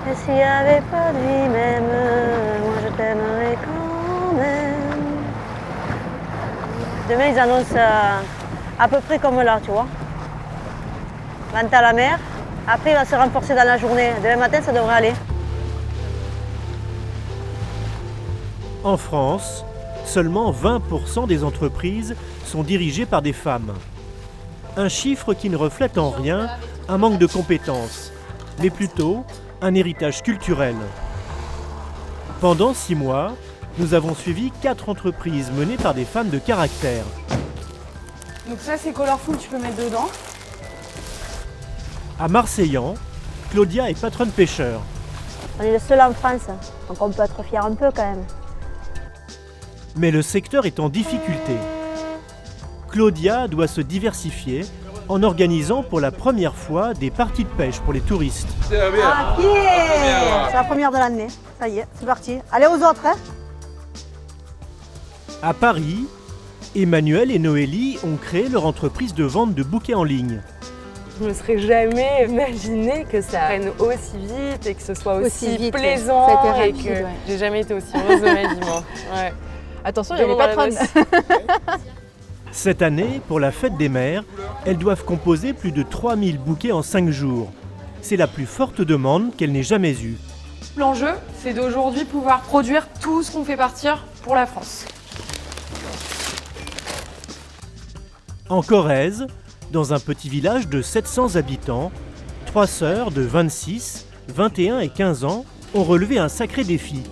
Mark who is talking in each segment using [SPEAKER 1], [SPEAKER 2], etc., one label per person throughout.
[SPEAKER 1] Et s'il n'y avait pas de vie même, moi je t'aimerais quand même. Demain ils annoncent à peu près comme là, tu vois. Vente à la mer. Après il va se renforcer dans la journée. Demain matin ça devrait aller.
[SPEAKER 2] En France, seulement 20% des entreprises sont dirigées par des femmes. Un chiffre qui ne reflète en rien un manque de compétences, mais plutôt un héritage culturel. Pendant 6 mois, nous avons suivi 4 entreprises menées par des femmes de caractère.
[SPEAKER 3] Donc ça c'est colorful, tu peux mettre dedans.
[SPEAKER 2] À Marseillan, Claudia est patronne pêcheur.
[SPEAKER 1] On est le seul en France, donc on peut être fier un peu quand même.
[SPEAKER 2] Mais le secteur est en difficulté. Claudia doit se diversifier en organisant pour la première fois des parties de pêche pour les touristes.
[SPEAKER 1] Ok, c'est la première de l'année. Ça y est, c'est parti. Allez aux autres, hein.
[SPEAKER 2] À Paris, Emmanuel et Noélie ont créé leur entreprise de vente de bouquets en ligne.
[SPEAKER 3] Je me serais jamais imaginé que ça prenne aussi vite et que ce soit aussi
[SPEAKER 4] vite,
[SPEAKER 3] plaisant
[SPEAKER 4] ça a été
[SPEAKER 3] et
[SPEAKER 4] rapide,
[SPEAKER 3] que
[SPEAKER 4] ouais.
[SPEAKER 3] j'ai jamais été aussi heureuse de ma vie, moi. Ouais.
[SPEAKER 4] Attention, il y a les patronnes.
[SPEAKER 2] Cette année, pour la fête des mères, elles doivent composer plus de 3000 bouquets en 5 jours. C'est la plus forte demande qu'elles n'aient jamais eue.
[SPEAKER 3] L'enjeu, c'est d'aujourd'hui pouvoir produire tout ce qu'on fait partir pour la France.
[SPEAKER 2] En Corrèze, dans un petit village de 700 habitants, 3 sœurs de 26, 21 et 15 ans ont relevé un sacré défi.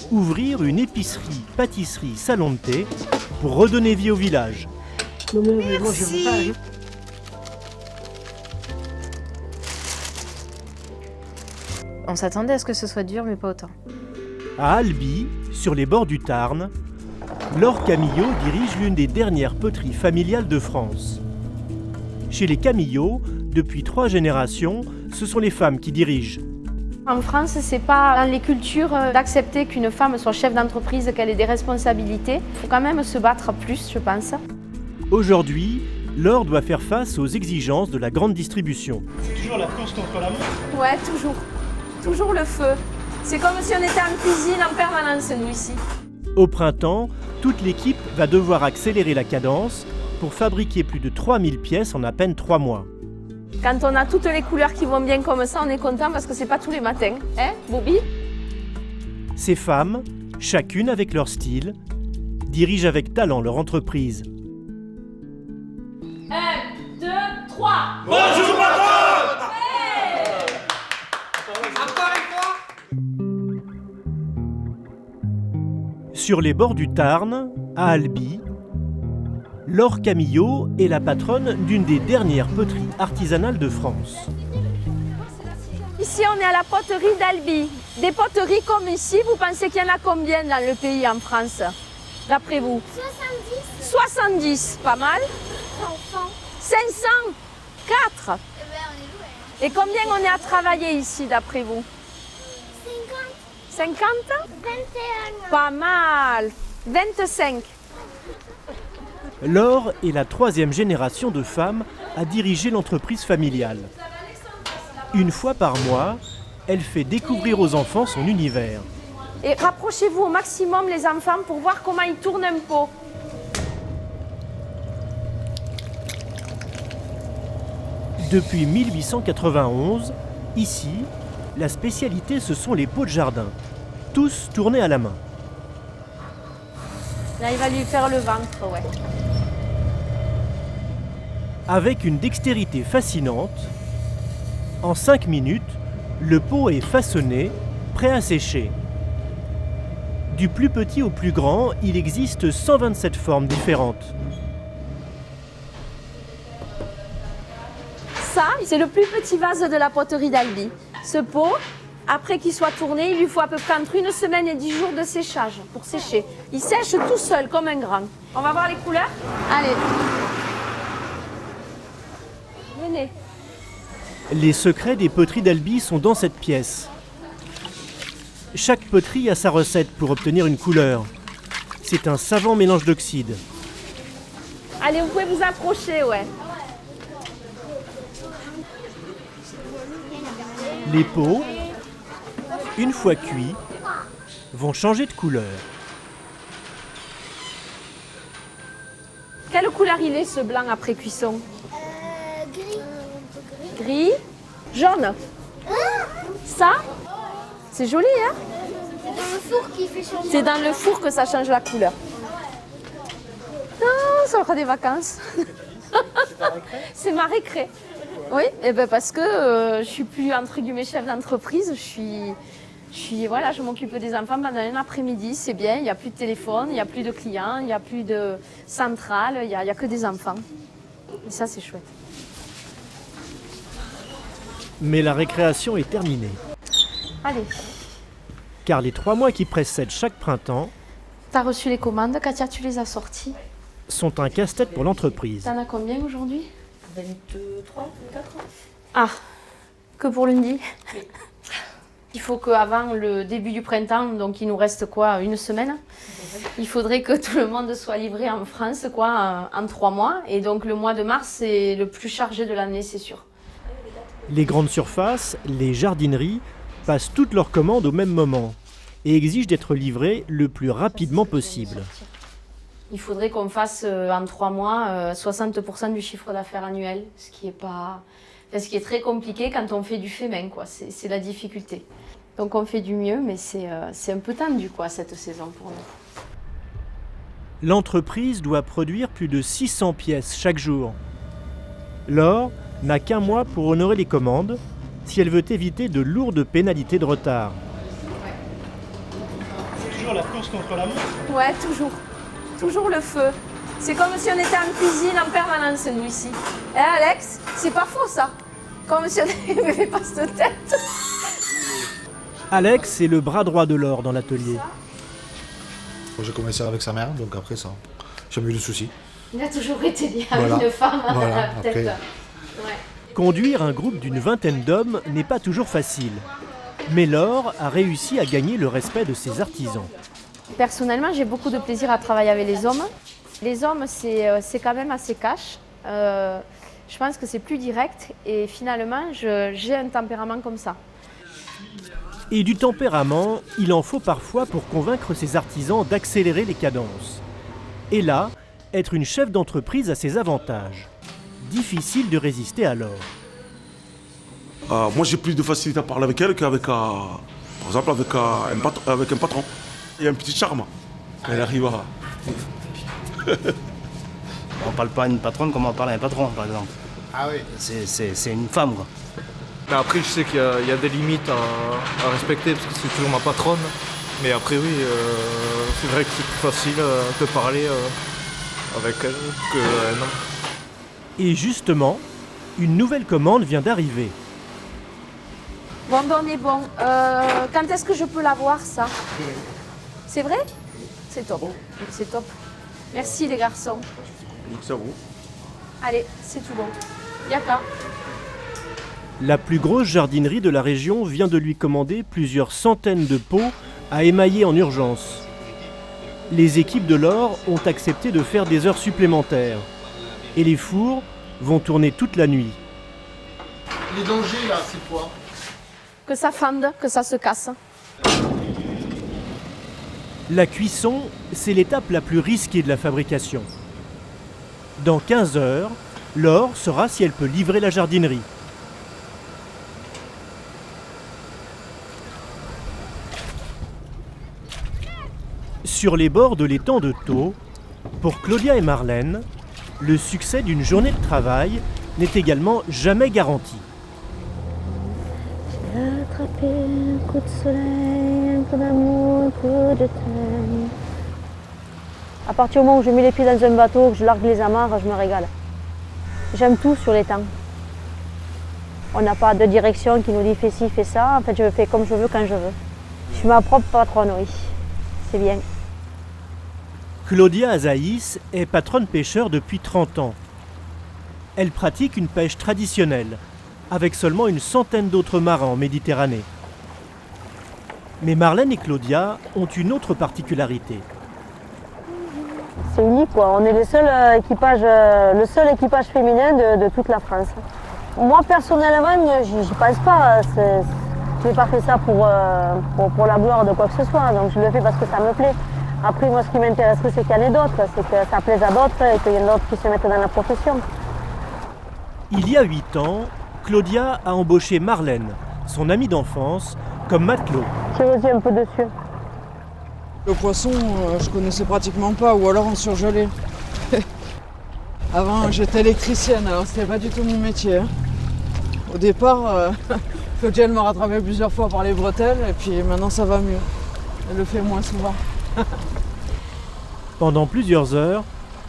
[SPEAKER 2] Ouvrir une épicerie, pâtisserie, salon de thé pour redonner vie au village.
[SPEAKER 1] Merci.
[SPEAKER 4] On s'attendait à ce que ce soit dur, mais pas autant.
[SPEAKER 2] À Albi, sur les bords du Tarn, Laure Camillot dirige l'une des dernières poteries familiales de France. Chez les Camillot, depuis 3 générations, ce sont les femmes qui dirigent.
[SPEAKER 5] En France, c'est pas dans les cultures d'accepter qu'une femme soit chef d'entreprise, qu'elle ait des responsabilités. Il faut quand même se battre plus, je pense.
[SPEAKER 2] Aujourd'hui, Laure doit faire face aux exigences de la grande distribution.
[SPEAKER 6] C'est toujours la course contre la montre.
[SPEAKER 5] Ouais, toujours. Toujours le feu. C'est comme si on était en cuisine en permanence, nous, ici.
[SPEAKER 2] Au printemps, toute l'équipe va devoir accélérer la cadence pour fabriquer plus de 3000 pièces en à peine 3 mois.
[SPEAKER 5] Quand on a toutes les couleurs qui vont bien comme ça, on est content parce que c'est pas tous les matins. Hein, Bobby?
[SPEAKER 2] Ces femmes, chacune avec leur style, dirigent avec talent leur entreprise.
[SPEAKER 5] 1, 2, 3.
[SPEAKER 6] Bonjour patronne.
[SPEAKER 2] Sur les bords du Tarn, à Albi, Laure Camillot est la patronne d'une des dernières poteries artisanales de France.
[SPEAKER 5] Ici, on est à la poterie d'Albi. Des poteries comme ici, vous pensez qu'il y en a combien dans le pays, en France? D'après vous? 70. 70, pas mal. 500. 4. Et combien on est à travailler ici, d'après vous? 50. 50?
[SPEAKER 7] 21.
[SPEAKER 5] Pas mal. 25.
[SPEAKER 2] Laure est la 3e génération de femmes à diriger l'entreprise familiale. Une fois par mois, elle fait découvrir aux enfants son univers.
[SPEAKER 5] Et rapprochez-vous au maximum les enfants pour voir comment ils tournent un pot.
[SPEAKER 2] Depuis 1891, ici, la spécialité ce sont les pots de jardin, tous tournés à la main.
[SPEAKER 5] Là, il va lui faire le ventre, ouais.
[SPEAKER 2] Avec une dextérité fascinante, en 5 minutes, le pot est façonné, prêt à sécher. Du plus petit au plus grand, il existe 127 formes différentes.
[SPEAKER 5] Ça, c'est le plus petit vase de la poterie d'Albi. Ce pot, après qu'il soit tourné, il lui faut à peu près entre 1 semaine et 10 jours de séchage pour sécher. Il sèche tout seul, comme un grand. On va voir les couleurs?
[SPEAKER 4] Allez,
[SPEAKER 5] Venez.
[SPEAKER 2] Les secrets des poteries d'Albi sont dans cette pièce. Chaque poterie a sa recette pour obtenir une couleur. C'est un savant mélange d'oxydes.
[SPEAKER 5] Allez, vous pouvez vous approcher, ouais.
[SPEAKER 2] Les pots, une fois cuits, vont changer de couleur.
[SPEAKER 5] Quelle couleur il est ce blanc après cuisson?
[SPEAKER 7] Gris.
[SPEAKER 5] Gris? Jaune? Ça? C'est joli, hein?
[SPEAKER 7] C'est dans le four qui fait changer.
[SPEAKER 5] C'est dans le four que ça change la couleur. Non, ça fera des vacances. C'est ma récré. Oui, et ben parce que je suis plus entre guillemets chef d'entreprise, voilà, je m'occupe des enfants pendant un après-midi, c'est bien, il n'y a plus de téléphone, il n'y a plus de clients, il n'y a plus de centrale, il n'y a que des enfants. Et ça, c'est chouette.
[SPEAKER 2] Mais la récréation est terminée.
[SPEAKER 5] Allez,
[SPEAKER 2] Car les 3 mois qui précèdent chaque printemps
[SPEAKER 5] t'as reçu les commandes, Katia, tu les as sorties.
[SPEAKER 2] sont un casse-tête pour l'entreprise.
[SPEAKER 5] T'en as combien aujourd'hui?
[SPEAKER 8] 23, 24.
[SPEAKER 5] Ah, que pour lundi. Il faut qu'avant le début du printemps, donc il nous reste quoi, une semaine, il faudrait que tout le monde soit livré en France quoi, en 3 mois. Et donc le mois de mars, c'est le plus chargé de l'année, c'est sûr.
[SPEAKER 2] Les grandes surfaces, les jardineries, passent toutes leurs commandes au même moment et exigent d'être livrées le plus rapidement possible.
[SPEAKER 5] Il faudrait qu'on fasse en 3 mois 60% du chiffre d'affaires annuel, ce qui est très compliqué quand on fait du fait main, quoi. C'est la difficulté. Donc on fait du mieux, mais c'est un peu tendu quoi, cette saison pour nous.
[SPEAKER 2] L'entreprise doit produire plus de 600 pièces chaque jour. Laure n'a qu'un mois pour honorer les commandes si elle veut éviter de lourdes pénalités de retard.
[SPEAKER 6] C'est toujours la course contre la montre.
[SPEAKER 5] Ouais, toujours. Toujours le feu. C'est comme si on était en cuisine en permanence, nous, ici. Eh, Alex, c'est pas faux, ça. Comme si on n'avait pas cette tête.
[SPEAKER 2] Alex est le bras droit de Laure dans l'atelier.
[SPEAKER 9] J'ai commencé avec sa mère, donc après ça, j'ai jamais eu de soucis.
[SPEAKER 5] Il a toujours été lié à
[SPEAKER 9] Voilà.
[SPEAKER 5] une femme,
[SPEAKER 9] Voilà,
[SPEAKER 5] peut-être.
[SPEAKER 9] après.
[SPEAKER 5] Ouais.
[SPEAKER 2] Conduire un groupe d'une vingtaine d'hommes n'est pas toujours facile. Mais Laure a réussi à gagner le respect de ses artisans.
[SPEAKER 5] Personnellement, j'ai beaucoup de plaisir à travailler avec les hommes. Les hommes, c'est quand même assez cash. Je pense que c'est plus direct et finalement, j'ai un tempérament comme ça.
[SPEAKER 2] Et du tempérament, il en faut parfois pour convaincre ses artisans d'accélérer les cadences. Et là, être une chef d'entreprise a ses avantages. Difficile de résister à Laure.
[SPEAKER 10] Moi, j'ai plus de facilité à parler avec elle qu'avec, par exemple, avec un patron. Il y a un petit charme quand elle arrive à...
[SPEAKER 11] On parle pas à une patronne comme on parle à un patron, par exemple.
[SPEAKER 9] Ah oui.
[SPEAKER 11] C'est une femme, quoi.
[SPEAKER 12] Mais après, je sais qu'il y a des limites à respecter parce que c'est toujours ma patronne. Mais après, oui, c'est vrai que c'est plus facile de parler avec elle qu'un homme.
[SPEAKER 2] Et justement, une nouvelle commande vient d'arriver.
[SPEAKER 5] Bon, ben on est bon. Quand est-ce que je peux l'avoir, ça? C'est vrai? C'est top. C'est top. Merci, les garçons.
[SPEAKER 10] C'est à vous.
[SPEAKER 5] Allez, c'est tout bon. Yaka.
[SPEAKER 2] La plus grosse jardinerie de la région vient de lui commander plusieurs centaines de pots à émailler en urgence. Les équipes de Laure ont accepté de faire des heures supplémentaires. Et les fours vont tourner toute la nuit.
[SPEAKER 9] Les dangers là, c'est quoi?
[SPEAKER 5] Que ça fende, que ça se casse.
[SPEAKER 2] La cuisson, c'est l'étape la plus risquée de la fabrication. Dans 15 heures, Laure saura si elle peut livrer la jardinerie. Sur les bords de l'étang de Thau, pour Claudia et Marlène, le succès d'une journée de travail n'est également jamais garanti.
[SPEAKER 1] J'ai attrapé un coup de soleil, un coup d'amour, un coup de thème. À partir du moment où je mets les pieds dans un bateau, que je largue les amarres, je me régale. J'aime tout sur l'étang. On n'a pas de direction qui nous dit fais ci, fais ça. En fait, je fais comme je veux, quand je veux. Je suis ma propre patronne, oui. C'est bien.
[SPEAKER 2] Claudia Azaïs est patronne pêcheur depuis 30 ans. Elle pratique une pêche traditionnelle, avec seulement une centaine d'autres marins en Méditerranée. Mais Marlène et Claudia ont une autre particularité.
[SPEAKER 1] C'est unique, quoi. On est le seul équipage féminin de toute la France. Moi personnellement, j'y pense pas. Je n'ai pas fait ça pour la gloire de quoi que ce soit, donc je le fais parce que ça me plaît. Après, moi, ce qui m'intéresserait, c'est qu'il y en ait d'autres, c'est que ça plaise à d'autres et qu'il y en ait d'autres qui se mettent dans la profession.
[SPEAKER 2] Il y a 8 ans, Claudia a embauché Marlène, son amie d'enfance, comme matelot.
[SPEAKER 1] Tire aussi un peu dessus.
[SPEAKER 13] Le poisson, je connaissais pratiquement pas, ou alors en surgelé. Avant, j'étais électricienne, alors c'était pas du tout mon métier. Au départ, Claudia elle m'a rattrapé plusieurs fois par les bretelles, et puis maintenant ça va mieux. Elle le fait moins souvent.
[SPEAKER 2] Pendant plusieurs heures,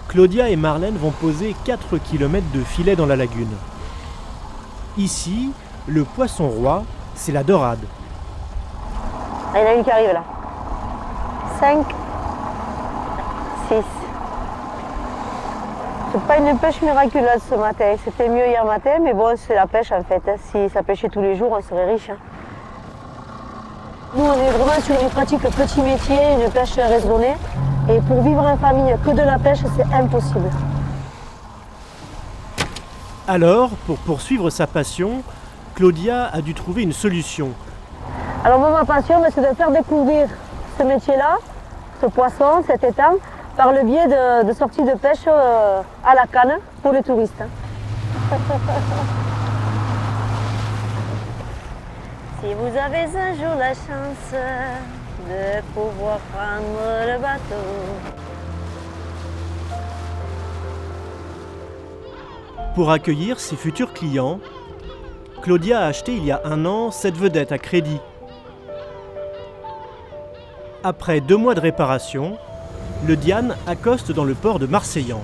[SPEAKER 2] Claudia et Marlène vont poser 4 km de filet dans la lagune. Ici, le poisson roi, c'est la dorade.
[SPEAKER 1] Ah, il y en a une qui arrive là. 5, 6. C'est pas une pêche miraculeuse ce matin. C'était mieux hier matin, mais bon, c'est la pêche en fait. Si ça pêchait tous les jours, on serait riche. Nous, on est vraiment sur une pratique petit métier, une pêche raisonnée. Et pour vivre en famille que de la pêche, c'est impossible.
[SPEAKER 2] Alors, pour poursuivre sa passion, Claudia a dû trouver une solution.
[SPEAKER 1] Alors moi, ma passion, c'est de faire découvrir ce métier-là, ce poisson, cet étang, par le biais de sorties de pêche à la canne pour les touristes. Si vous avez un jour la chance de pouvoir prendre le bateau.
[SPEAKER 2] Pour accueillir ses futurs clients, Claudia a acheté il y a 1 an cette vedette à crédit. Après 2 mois de réparation, le Diane accoste dans le port de Marseillan.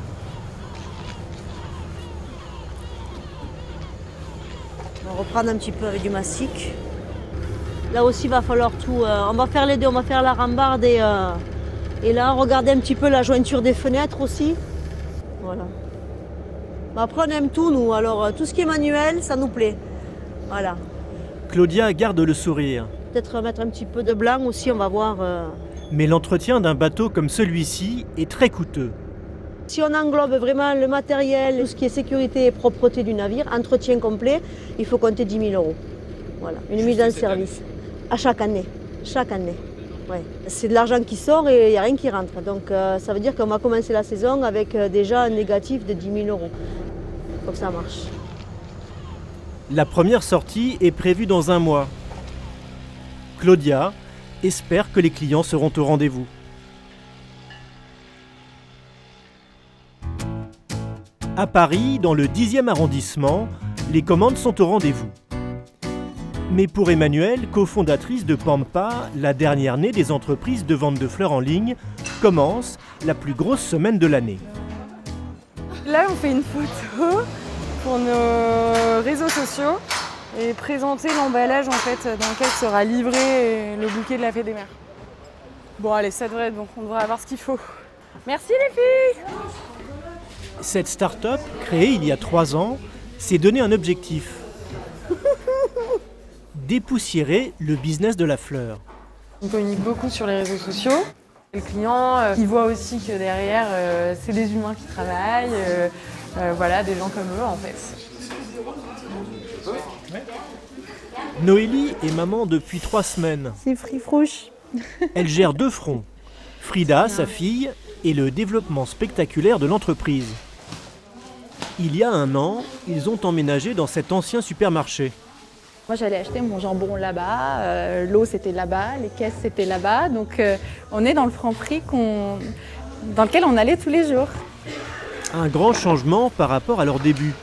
[SPEAKER 1] On va reprendre un petit peu avec du mastic. Là aussi, il va falloir tout. On va faire les deux, on va faire la rambarde et là, regarder un petit peu la jointure des fenêtres aussi. Voilà. Après, on aime tout, nous. Alors, tout ce qui est manuel, ça nous plaît. Voilà.
[SPEAKER 2] Claudia garde le sourire.
[SPEAKER 1] Peut-être mettre un petit peu de blanc aussi, on va voir.
[SPEAKER 2] Mais l'entretien d'un bateau comme celui-ci est très coûteux.
[SPEAKER 1] Si on englobe vraiment le matériel, tout ce qui est sécurité et propreté du navire, entretien complet, il faut compter 10 000 €. Voilà, une mise en service. À chaque année. Chaque année. Ouais. C'est de l'argent qui sort et il n'y a rien qui rentre. Donc ça veut dire qu'on va commencer la saison avec déjà un négatif de 10 000 €. Il faut que ça marche.
[SPEAKER 2] La première sortie est prévue dans 1 mois. Claudia espère que les clients seront au rendez-vous. À Paris, dans le 10e arrondissement, les commandes sont au rendez-vous. Mais pour Emmanuelle, cofondatrice de Pampa, la dernière née des entreprises de vente de fleurs en ligne, commence la plus grosse semaine de l'année.
[SPEAKER 3] Là, on fait une photo pour nos réseaux sociaux et présenter l'emballage en fait dans lequel sera livré le bouquet de la Fête des Mères. Bon allez, ça devrait être bon, on devrait avoir ce qu'il faut. Merci les filles!
[SPEAKER 2] Cette start-up, créée il y a 3 ans, s'est donné un objectif. Dépoussiérer le business de la fleur.
[SPEAKER 3] On communique beaucoup sur les réseaux sociaux. Le client, il voit aussi que derrière, c'est des humains qui travaillent, voilà, des gens comme eux en fait.
[SPEAKER 2] Noélie est maman depuis 3 semaines.
[SPEAKER 1] C'est frifrouche.
[SPEAKER 2] Elle gère 2 fronts. Frida, sa fille, et le développement spectaculaire de l'entreprise. Il y a 1 an, ils ont emménagé dans cet ancien supermarché.
[SPEAKER 14] Moi, j'allais acheter mon jambon là-bas, l'eau c'était là-bas, les caisses c'était là-bas. Donc on est dans le Franprix dans lequel on allait tous les jours.
[SPEAKER 2] Un grand changement par rapport à leur début.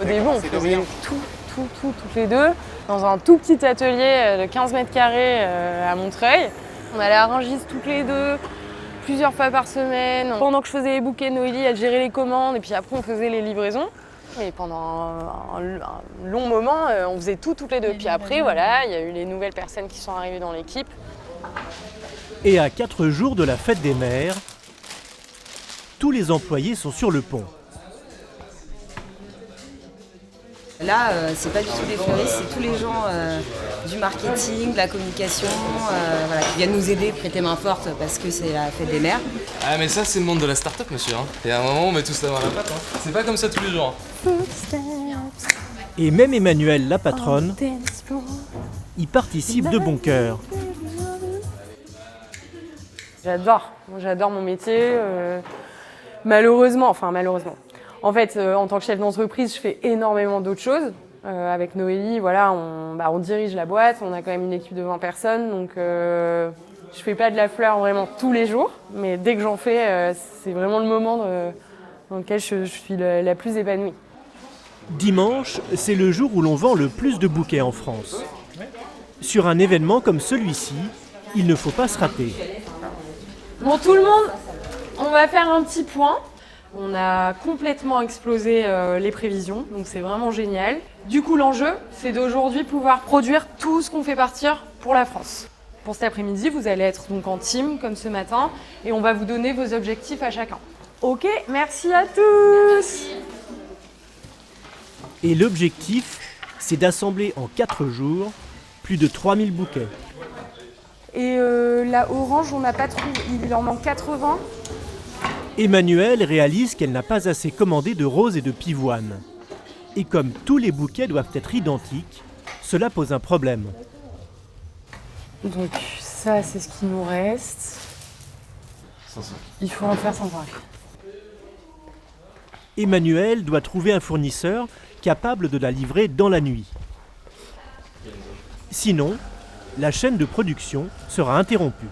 [SPEAKER 3] Au début, on faisait tout, toutes les deux, dans un tout petit atelier de 15 mètres carrés à Montreuil. On allait à Rungis toutes les deux, plusieurs fois par semaine. Pendant que je faisais les bouquets, Noélie, elle gérait les commandes et puis après on faisait les livraisons. Et pendant un long moment, on faisait tout toutes les deux. Puis après, voilà, il y a eu les nouvelles personnes qui sont arrivées dans l'équipe.
[SPEAKER 2] Et à 4 jours de la Fête des Mères, tous les employés sont sur le pont.
[SPEAKER 15] là, c'est pas du tout des fleuristes, c'est tous les gens du marketing, de la communication, voilà, qui viennent nous aider, prêter main forte parce que c'est la fête des mères.
[SPEAKER 16] Ah mais ça c'est le monde de la start-up monsieur, hein. Et à un moment on met tous la main à la pâte, hein. C'est pas comme ça tous les jours.
[SPEAKER 2] Et même Emmanuelle, la patronne, y participe de bon cœur.
[SPEAKER 3] J'adore mon métier. Malheureusement. En fait, en tant que chef d'entreprise, je fais énormément d'autres choses. Avec Noélie, voilà, on dirige la boîte, on a quand même une équipe de 20 personnes, donc je fais pas de la fleur vraiment tous les jours, mais dès que j'en fais, c'est vraiment le moment dans lequel je suis la plus épanouie.
[SPEAKER 2] Dimanche, c'est le jour où l'on vend le plus de bouquets en France. Sur un événement comme celui-ci, il ne faut pas se rater.
[SPEAKER 3] Bon, tout le monde, on va faire un petit point. On a complètement explosé les prévisions, donc c'est vraiment génial. Du coup, l'enjeu, c'est d'aujourd'hui pouvoir produire tout ce qu'on fait partir pour la France. Pour cet après-midi, vous allez être donc en team, comme ce matin, et on va vous donner vos objectifs à chacun. Ok, merci à tous.
[SPEAKER 2] Et l'objectif, c'est d'assembler en 4 jours plus de 3000 bouquets.
[SPEAKER 3] Et la orange, on n'a pas trouvé, il en manque 80.
[SPEAKER 2] Emmanuelle réalise qu'elle n'a pas assez commandé de roses et de pivoine. Et comme tous les bouquets doivent être identiques, cela pose un problème.
[SPEAKER 3] Donc ça, c'est ce qui nous reste.
[SPEAKER 16] 500.
[SPEAKER 3] Il faut en faire 105.
[SPEAKER 2] Emmanuelle doit trouver un fournisseur capable de la livrer dans la nuit. Sinon, la chaîne de production sera interrompue.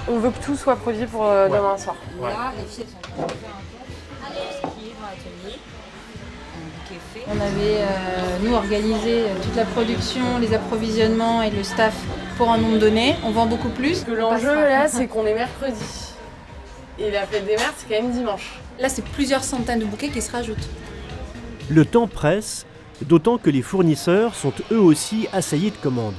[SPEAKER 3] On veut que tout soit produit pour demain soir.
[SPEAKER 15] Là, les filles sont en train de faire l'atelier.
[SPEAKER 4] On avait, nous, organisé toute la production, les approvisionnements et le staff pour un nombre donné. On vend beaucoup plus.
[SPEAKER 3] Parce que l'enjeu, là, c'est qu'on est mercredi. Et la fête des mères, c'est quand même dimanche.
[SPEAKER 4] Là, c'est plusieurs centaines de bouquets qui se rajoutent.
[SPEAKER 2] Le temps presse, d'autant que les fournisseurs sont eux aussi assaillis de commandes.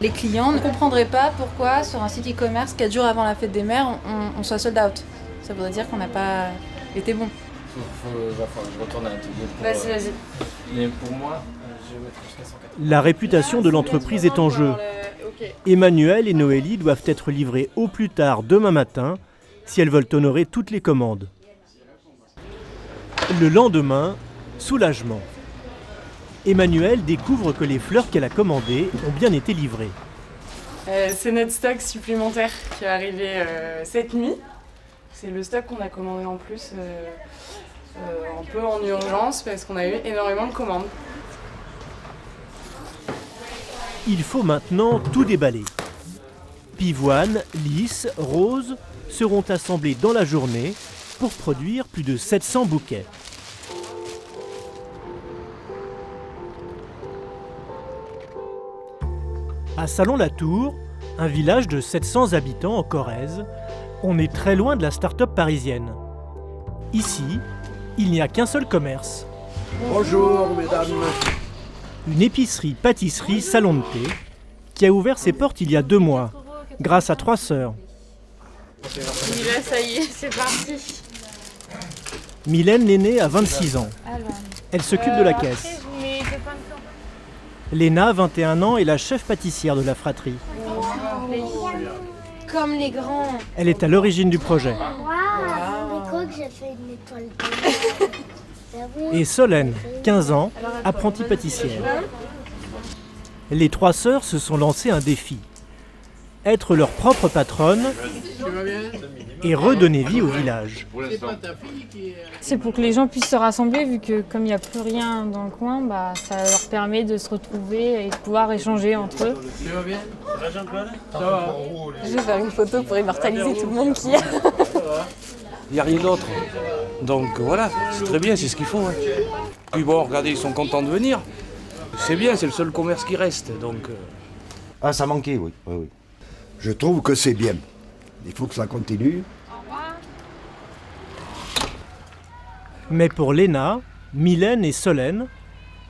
[SPEAKER 4] Les clients ne comprendraient pas pourquoi, sur un site e-commerce, 4 jours avant la fête des mères, on soit sold out. Ça voudrait dire qu'on n'a pas été bon.
[SPEAKER 16] Je retourne à l'atelier pour...
[SPEAKER 3] Vas-y.
[SPEAKER 16] Mais pour moi, je vais mettre jusqu'à 180.
[SPEAKER 2] La réputation de l'entreprise est en jeu. Emmanuelle et Noélie doivent être livrées au plus tard demain matin si elles veulent honorer toutes les commandes. Le lendemain, soulagement. Emmanuelle découvre que les fleurs qu'elle a commandées ont bien été livrées.
[SPEAKER 3] C'est notre stock supplémentaire qui est arrivé cette nuit. C'est le stock qu'on a commandé en plus un peu en urgence parce qu'on a eu énormément de commandes.
[SPEAKER 2] Il faut maintenant tout déballer. Pivoine, lys, rose seront assemblés dans la journée pour produire plus de 700 bouquets. À Salon-la-Tour, un village de 700 habitants en Corrèze, on est très loin de la start-up parisienne. Ici, il n'y a qu'un seul commerce.
[SPEAKER 17] Bonjour mesdames.
[SPEAKER 2] Une épicerie-pâtisserie Salon de thé qui a ouvert ses portes il y a 2 mois, grâce à 3 sœurs.
[SPEAKER 3] Là, ça y est, c'est parti.
[SPEAKER 2] Mylène l'aînée a 26 ans. Elle s'occupe de la caisse. Léna, 21 ans, est la chef pâtissière de la fratrie.
[SPEAKER 7] Comme les grands.
[SPEAKER 2] Elle est à l'origine du projet.
[SPEAKER 7] Waouh, mais quoi que j'ai fait une étoile.
[SPEAKER 2] Et Solène, 15 ans, apprentie pâtissière. Les 3 sœurs se sont lancées un défi. Être leur propre patronne et redonner vie au village.
[SPEAKER 18] C'est pour que les gens puissent se rassembler, vu que comme il n'y a plus rien dans le coin, ça leur permet de se retrouver et de pouvoir échanger entre eux.
[SPEAKER 3] Je vais faire une photo pour immortaliser tout le monde qui a.
[SPEAKER 19] Il n'y a rien d'autre. Donc voilà, c'est très bien, c'est ce qu'il faut. Hein. Puis bon, regardez, ils sont contents de venir. C'est bien, c'est le seul commerce qui reste. Donc,
[SPEAKER 17] Ah, ça manquait, oui. Je trouve que c'est bien. Il faut que ça continue.
[SPEAKER 2] Mais pour Léna, Mylène et Solène,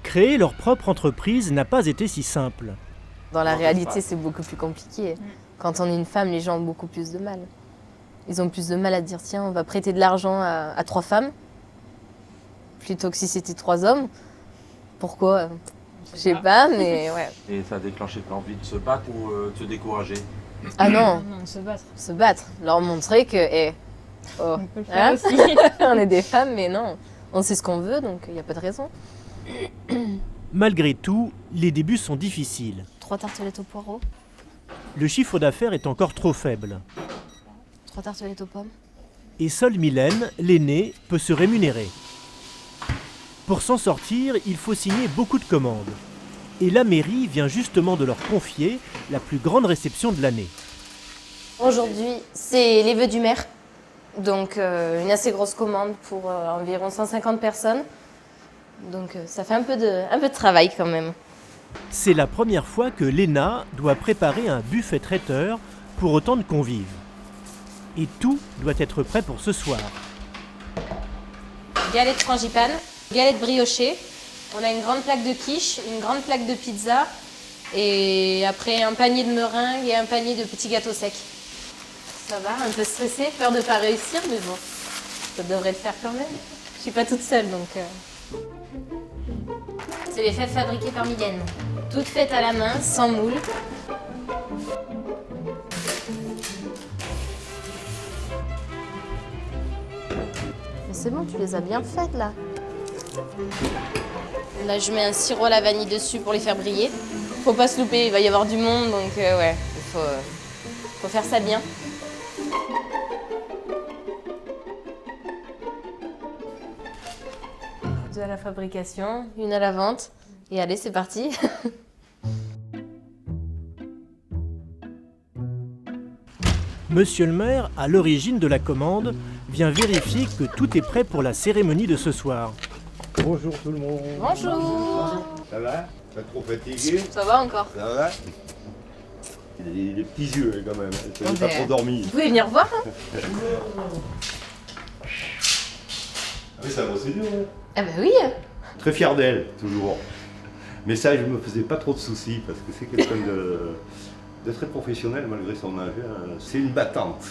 [SPEAKER 2] créer leur propre entreprise n'a pas été si simple.
[SPEAKER 20] Dans la réalité, c'est beaucoup plus compliqué. Quand on est une femme, les gens ont beaucoup plus de mal. Ils ont plus de mal à dire tiens, on va prêter de l'argent à 3 femmes plutôt que si c'était 3 hommes. Pourquoi? Je sais pas, mais ouais.
[SPEAKER 21] Et ça a déclenché l'envie de se battre ou de se décourager?
[SPEAKER 20] Ah non,
[SPEAKER 18] se battre.
[SPEAKER 20] Se battre. Leur montrer que,
[SPEAKER 18] on peut le faire aussi.
[SPEAKER 20] On est des femmes, mais non, on sait ce qu'on veut, donc il n'y a pas de raison.
[SPEAKER 2] Malgré tout, les débuts sont difficiles.
[SPEAKER 20] 3 tartelettes aux poireaux.
[SPEAKER 2] Le chiffre d'affaires est encore trop faible.
[SPEAKER 20] 3 tartelettes aux pommes.
[SPEAKER 2] Et seule Mylène, l'aînée, peut se rémunérer. Pour s'en sortir, il faut signer beaucoup de commandes. Et la mairie vient justement de leur confier la plus grande réception de l'année.
[SPEAKER 20] Aujourd'hui, c'est les vœux du maire. Donc une assez grosse commande pour environ 150 personnes. Donc ça fait un peu de travail quand même.
[SPEAKER 2] C'est la première fois que l'ENA doit préparer un buffet traiteur pour autant de convives. Et tout doit être prêt pour ce soir.
[SPEAKER 20] Galette frangipane, galette briochée. On a une grande plaque de quiche, une grande plaque de pizza et après un panier de meringues et un panier de petits gâteaux secs. Ça va, un peu stressé, peur de ne pas réussir, mais bon, ça devrait le faire quand même. Je suis pas toute seule donc. C'est les fèves fabriquées par Mylène. Toutes faites à la main, sans moule. Mais c'est bon, tu les as bien faites là. Là, je mets un sirop à la vanille dessus pour les faire briller. Faut pas se louper, il va y avoir du monde, donc ouais, il faut faire ça bien. Deux à la fabrication, une à la vente. Et allez, c'est parti.
[SPEAKER 2] Monsieur le maire, à l'origine de la commande, vient vérifier que tout est prêt pour la cérémonie de ce soir.
[SPEAKER 22] Bonjour tout le monde.
[SPEAKER 20] Bonjour.
[SPEAKER 22] Ça va? Pas trop fatigué?
[SPEAKER 20] Ça va encore?
[SPEAKER 22] Ça va? Les petits yeux quand même, elle n'a pas trop dormi.
[SPEAKER 20] Vous pouvez venir voir, hein?
[SPEAKER 22] Ah oui, c'est la procédure, hein?
[SPEAKER 20] Ah bah oui.
[SPEAKER 22] Très fier d'elle, toujours. Mais ça, je me faisais pas trop de soucis parce que c'est quelqu'un de très professionnel malgré son âge. C'est une battante.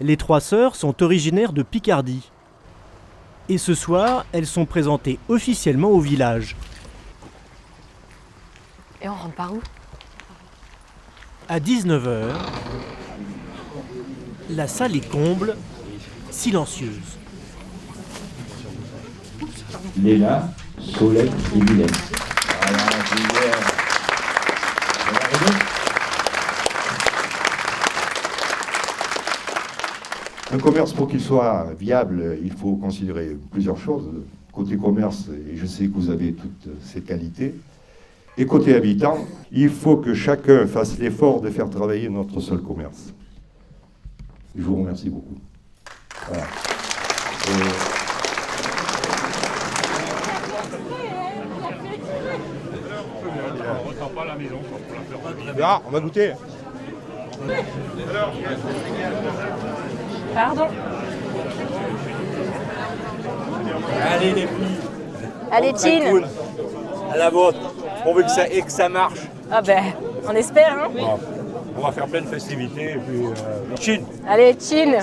[SPEAKER 2] Les 3 sœurs sont originaires de Picardie. Et ce soir, elles sont présentées officiellement au village.
[SPEAKER 20] Et on rentre par où?
[SPEAKER 2] À 19h, la salle est comble, silencieuse.
[SPEAKER 23] Léla, Soleil et Mylène. Voilà, un commerce, pour qu'il soit viable, il faut considérer plusieurs choses. Côté commerce, et je sais que vous avez toutes ces qualités. Et côté habitant, il faut que chacun fasse l'effort de faire travailler notre seul commerce. Je vous remercie beaucoup. Voilà.
[SPEAKER 22] Ah, on va goûter.
[SPEAKER 20] Pardon.
[SPEAKER 22] Allez les filles.
[SPEAKER 20] Allez, Tine.
[SPEAKER 22] Cool. À la vôtre. On veut que ça marche.
[SPEAKER 20] Ah ben, on espère, hein.
[SPEAKER 22] Bon, on va faire plein de festivités et puis Chine.
[SPEAKER 20] Allez, Tine.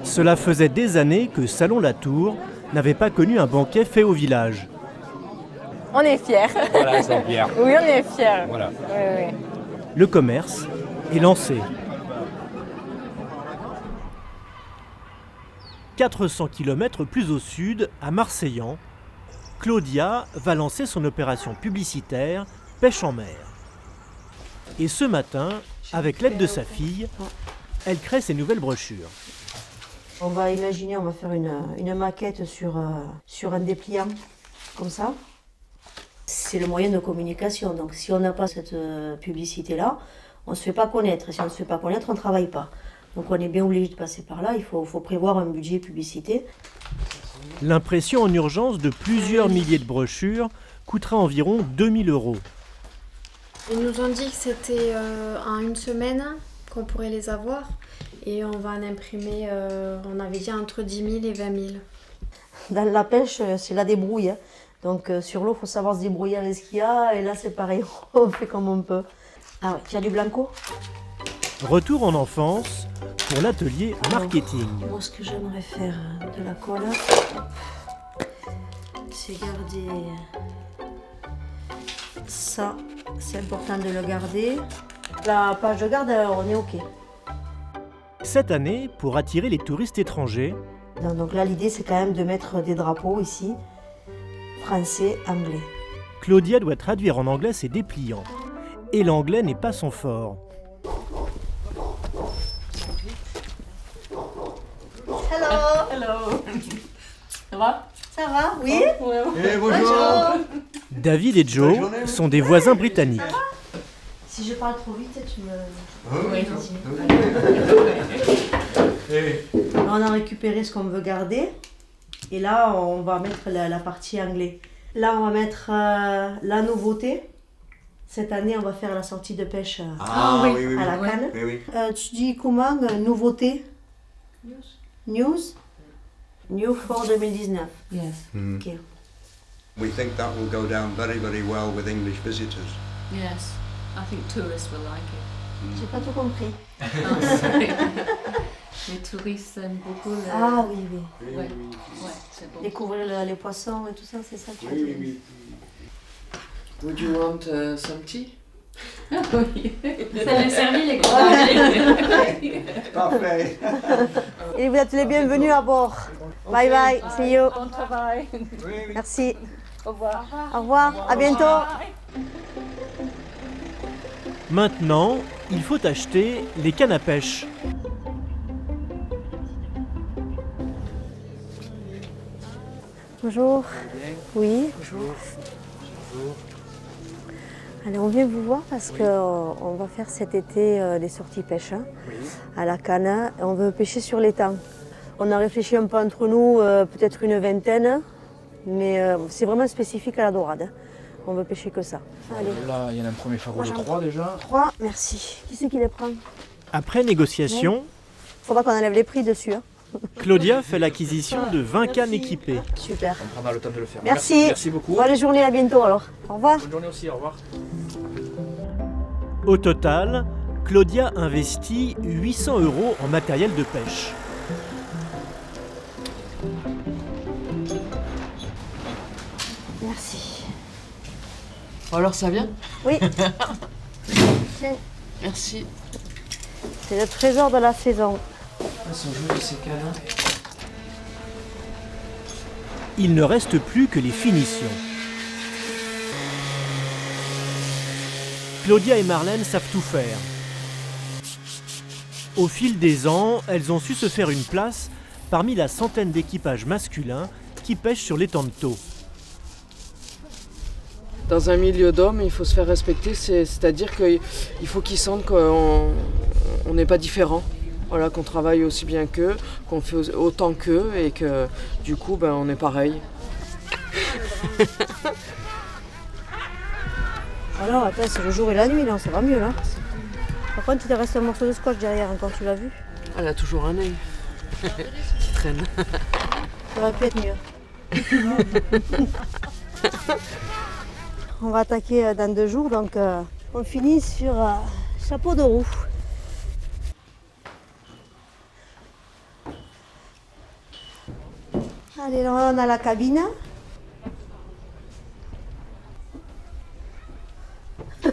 [SPEAKER 2] Cela faisait des années que Salon Latour n'avait pas connu un banquet fait au village.
[SPEAKER 20] On est fiers.
[SPEAKER 22] Voilà, ils sont fiers.
[SPEAKER 20] Oui, on est fiers.
[SPEAKER 22] Voilà.
[SPEAKER 20] Oui, oui.
[SPEAKER 2] Le commerce est lancé. 400 km plus au sud, à Marseillan, Claudia va lancer son opération publicitaire Pêche en mer. Et ce matin, avec l'aide de sa fille, elle crée ses nouvelles brochures.
[SPEAKER 1] On va imaginer, on va faire une maquette sur un dépliant, comme ça. C'est le moyen de communication, donc si on n'a pas cette publicité-là, on ne se fait pas connaître. Et si on ne se fait pas connaître, on ne travaille pas. Donc on est bien obligé de passer par là, il faut prévoir un budget publicité.
[SPEAKER 2] L'impression en urgence de plusieurs milliers de brochures coûtera environ 2000 €.
[SPEAKER 24] Ils nous ont dit que c'était en une semaine qu'on pourrait les avoir et on va en imprimer, on avait dit entre 10 000 et 20 000.
[SPEAKER 1] Dans la pêche, c'est la débrouille. Hein. Donc sur l'eau, il faut savoir se débrouiller avec ce qu'il y a et là c'est pareil, on fait comme on peut. Ah ouais, tu as du blanco?
[SPEAKER 2] Retour en enfance pour l'atelier marketing.
[SPEAKER 1] Moi, ce que j'aimerais faire de la colle, c'est garder ça. C'est important de le garder. La page de garde, on est OK.
[SPEAKER 2] Cette année, pour attirer les touristes étrangers,
[SPEAKER 1] Donc là, l'idée, c'est quand même de mettre des drapeaux ici, français, anglais.
[SPEAKER 2] Claudia doit traduire en anglais ses dépliants. Et l'anglais n'est pas son fort.
[SPEAKER 1] Hello.
[SPEAKER 4] Hello. Ça va?
[SPEAKER 1] Ça va? Oui?
[SPEAKER 2] Eh, bonjour. David et Joe sont des voisins britanniques.
[SPEAKER 1] Si je parle trop vite, tu me...
[SPEAKER 2] Oui.
[SPEAKER 1] On a récupéré ce qu'on veut garder. Et là, on va mettre la partie anglais. Là, on va mettre la nouveauté. Cette année, on va faire la sortie de pêche à la canne. Tu dis comment? Nouveauté? News? New for 2019.
[SPEAKER 4] Yes.
[SPEAKER 1] Ok.
[SPEAKER 6] We think that will go down very, very well with English visitors.
[SPEAKER 4] Yes. I think tourists will like it.
[SPEAKER 1] J'ai pas tout compris.
[SPEAKER 4] Les touristes aiment beaucoup le...
[SPEAKER 1] Ah oui, oui.
[SPEAKER 4] Ouais, c'est bon.
[SPEAKER 1] Découvrir les poissons et tout ça, c'est ça que tu as dit.
[SPEAKER 13] Would you want some tea?
[SPEAKER 4] Oui. Ça les servi les copains.
[SPEAKER 6] Parfait.
[SPEAKER 1] Et vous êtes les bienvenus à bord. Bye bye, see you.
[SPEAKER 4] Bon travail.
[SPEAKER 1] Merci.
[SPEAKER 4] Au revoir.
[SPEAKER 1] Au revoir, à bientôt.
[SPEAKER 2] Maintenant, il faut acheter les cannes à pêche.
[SPEAKER 1] Bonjour. Oui. Bonjour. Allez, on vient vous voir parce qu'on va faire cet été des sorties pêche à la canne. Et on veut pêcher sur l'étang. On a réfléchi un peu entre nous, peut-être une vingtaine, mais c'est vraiment spécifique à la dorade. On veut pêcher que ça. Allez.
[SPEAKER 8] Là, il y en a un premier fardeau de 3 déjà.
[SPEAKER 1] 3, merci. Qui c'est qui les prend?
[SPEAKER 2] Après négociation,
[SPEAKER 1] Faudra qu'on enlève les prix dessus.
[SPEAKER 2] Claudia fait l'acquisition de 20 cannes équipées.
[SPEAKER 1] Super.
[SPEAKER 8] On prendra le temps de le faire.
[SPEAKER 1] Merci.
[SPEAKER 8] Merci beaucoup.
[SPEAKER 1] Bonne journée, à bientôt alors. Au revoir.
[SPEAKER 8] Bonne journée aussi, au revoir.
[SPEAKER 2] Au total, Claudia investit 800 € en matériel de pêche.
[SPEAKER 1] Merci.
[SPEAKER 13] Alors ça vient?
[SPEAKER 1] Oui. Tiens.
[SPEAKER 13] Merci.
[SPEAKER 1] C'est le trésor de la saison.
[SPEAKER 13] Elles sont jolies ces cannes.
[SPEAKER 2] Il ne reste plus que les finitions. Claudia et Marlène savent tout faire. Au fil des ans, elles ont su se faire une place parmi la centaine d'équipages masculins qui pêchent sur l'étang de Thau.
[SPEAKER 13] Dans un milieu d'hommes, il faut se faire respecter, c'est-à-dire qu'il faut qu'ils sentent qu'on n'est pas différent. Voilà, qu'on travaille aussi bien qu'eux, qu'on fait autant qu'eux et que du coup, on est pareil.
[SPEAKER 1] Alors, attends, c'est le jour et la nuit, là, ça va mieux, là. Par contre, il te reste un morceau de scotch derrière encore, tu l'as vu?
[SPEAKER 13] Elle a toujours un œil qui traîne.
[SPEAKER 1] Ça aurait pu être mieux. On va attaquer dans 2 jours, donc on finit sur chapeau de roue. Allez, là, on a la cabine. Un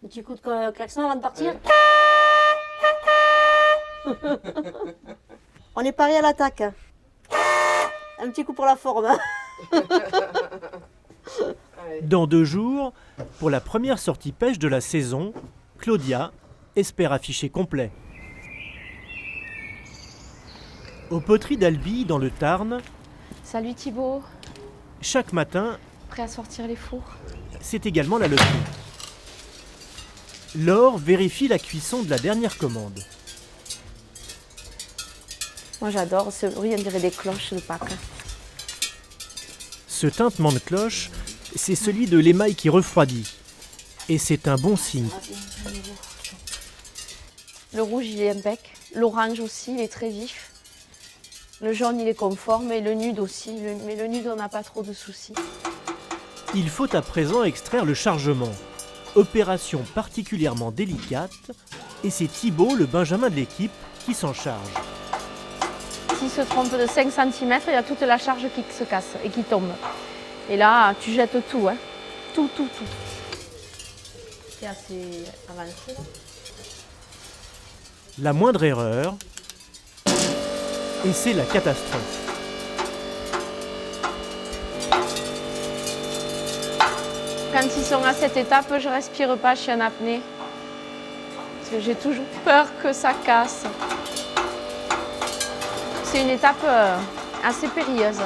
[SPEAKER 1] petit coup de klaxon avant de partir. On est paré à l'attaque. Un petit coup pour la forme.
[SPEAKER 2] Dans 2 jours, pour la première sortie pêche de la saison, Claudia espère afficher complet. Aux poteries d'Albi, dans le Tarn,
[SPEAKER 3] Salut Thibaut,
[SPEAKER 2] chaque matin,
[SPEAKER 3] prêt à sortir les fours?
[SPEAKER 2] c'est également la loterie. Laure vérifie la cuisson de la dernière commande.
[SPEAKER 1] Moi j'adore ce bruit, on dirait des cloches de Pâques.
[SPEAKER 2] Ce tintement de cloche, c'est celui de l'émail qui refroidit. Et c'est un bon signe.
[SPEAKER 3] Le rouge il est impec, l'orange aussi il est très vif. Le jaune il est conforme et le nude aussi, mais le nude on n'a pas trop de soucis.
[SPEAKER 2] Il faut à présent extraire le chargement. Opération particulièrement délicate, et c'est Thibaut, le benjamin de l'équipe, qui s'en charge.
[SPEAKER 5] S'il se trompe de 5 cm, il y a toute la charge qui se casse et qui tombe. Et là, tu jettes tout, hein. Tout. C'est assez avancé.
[SPEAKER 2] La moindre erreur, et c'est la catastrophe.
[SPEAKER 5] Quand ils sont à cette étape, je ne respire pas, je suis en apnée. Parce que j'ai toujours peur que ça casse. C'est une étape assez périlleuse.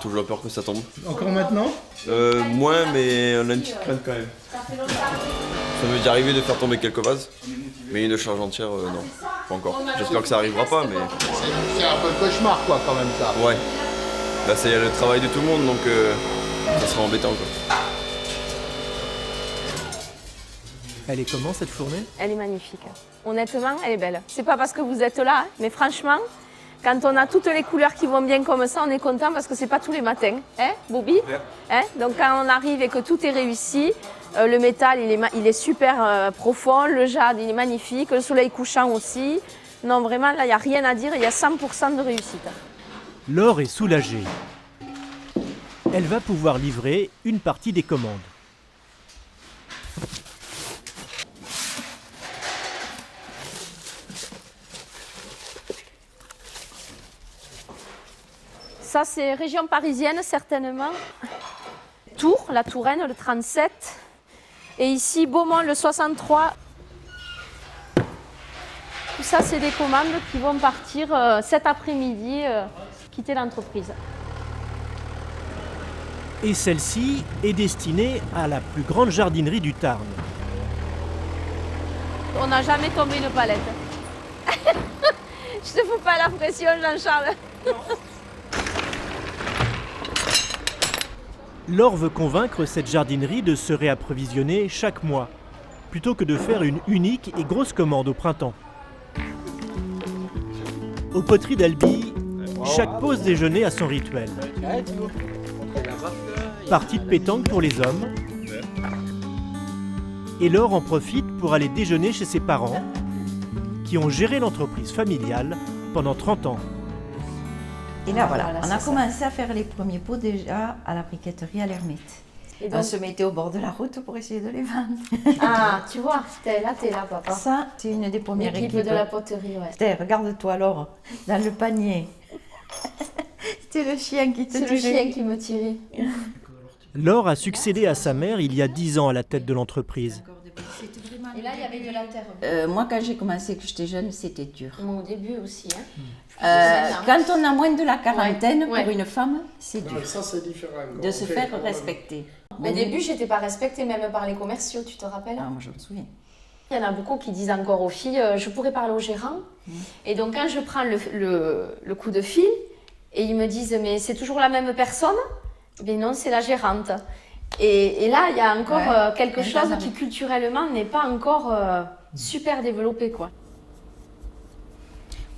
[SPEAKER 9] Toujours peur que ça tombe.
[SPEAKER 10] Encore maintenant?
[SPEAKER 9] Moins, mais on a une petite crainte quand même. Ça m'est déjà arrivé de faire tomber quelques vases, mais une charge entière, non, pas encore. J'espère que ça arrivera pas, mais...
[SPEAKER 10] C'est un peu le cauchemar, quoi, quand même, ça.
[SPEAKER 9] Ouais. Là, c'est le travail de tout le monde, donc ça sera embêtant, quoi.
[SPEAKER 2] Elle est comment, cette fournée?
[SPEAKER 5] Elle est magnifique. Honnêtement, elle est belle. C'est pas parce que vous êtes là, hein, mais franchement, quand on a toutes les couleurs qui vont bien comme ça, on est content parce que c'est pas tous les matins. Hein, Bobby? Hein? Donc quand on arrive et que tout est réussi, le métal, il est super profond, le jade, il est magnifique, le soleil couchant aussi. Non, vraiment, là, il n'y a rien à dire, il y a 100% de réussite.
[SPEAKER 2] Laure est soulagée. Elle va pouvoir livrer une partie des commandes.
[SPEAKER 5] Ça, c'est région parisienne, certainement. Tours, la Touraine, le 37. Et ici, Beaumont, le 63. Tout ça, c'est des commandes qui vont partir cet après-midi, quitter l'entreprise.
[SPEAKER 2] Et celle-ci est destinée à la plus grande jardinerie du Tarn.
[SPEAKER 5] On n'a jamais tombé une palette. Je te fous pas la pression, Jean-Charles.
[SPEAKER 2] Laure veut convaincre cette jardinerie de se réapprovisionner chaque mois, plutôt que de faire une unique et grosse commande au printemps. Aux poteries d'Albi, chaque pause déjeuner a son rituel. Partie de pétanque pour les hommes. Et Laure en profite pour aller déjeuner chez ses parents, qui ont géré l'entreprise familiale pendant 30 ans.
[SPEAKER 11] Et là, voilà, on a commencé à faire les premiers pots déjà à la briqueterie à l'Hermite. On se mettait au bord de la route pour essayer de les vendre.
[SPEAKER 5] Ah, tu vois, t'es là, papa.
[SPEAKER 11] Ça, c'est une des premières
[SPEAKER 5] équipes de la poterie, ouais.
[SPEAKER 11] C'était, regarde-toi, Laure, dans le panier. C'était le chien qui te tirait.
[SPEAKER 5] C'est le chien qui me tirait.
[SPEAKER 2] Laure a succédé à sa mère il y a 10 ans à la tête de l'entreprise.
[SPEAKER 5] Et là, il y avait de la terre.
[SPEAKER 11] Moi, quand j'ai commencé, que j'étais jeune, c'était dur.
[SPEAKER 5] Moi, au début aussi. Hein.
[SPEAKER 11] Quand on a moins de la quarantaine,
[SPEAKER 5] Ouais.
[SPEAKER 11] pour une femme, c'est dur.
[SPEAKER 10] Ça, c'est différent.
[SPEAKER 11] De se faire respecter.
[SPEAKER 5] Au début, je n'étais pas respectée même par les commerciaux, tu te rappelles?
[SPEAKER 11] Ah, moi, je me souviens.
[SPEAKER 5] Il y en a beaucoup qui disent encore aux filles, je pourrais parler au gérant. Et donc, quand je prends le coup de fil, et ils me disent, mais c'est toujours la même personne? Mais non, c'est la gérante. Et là, il y a encore quelque chose qui culturellement n'est pas encore super développé, quoi.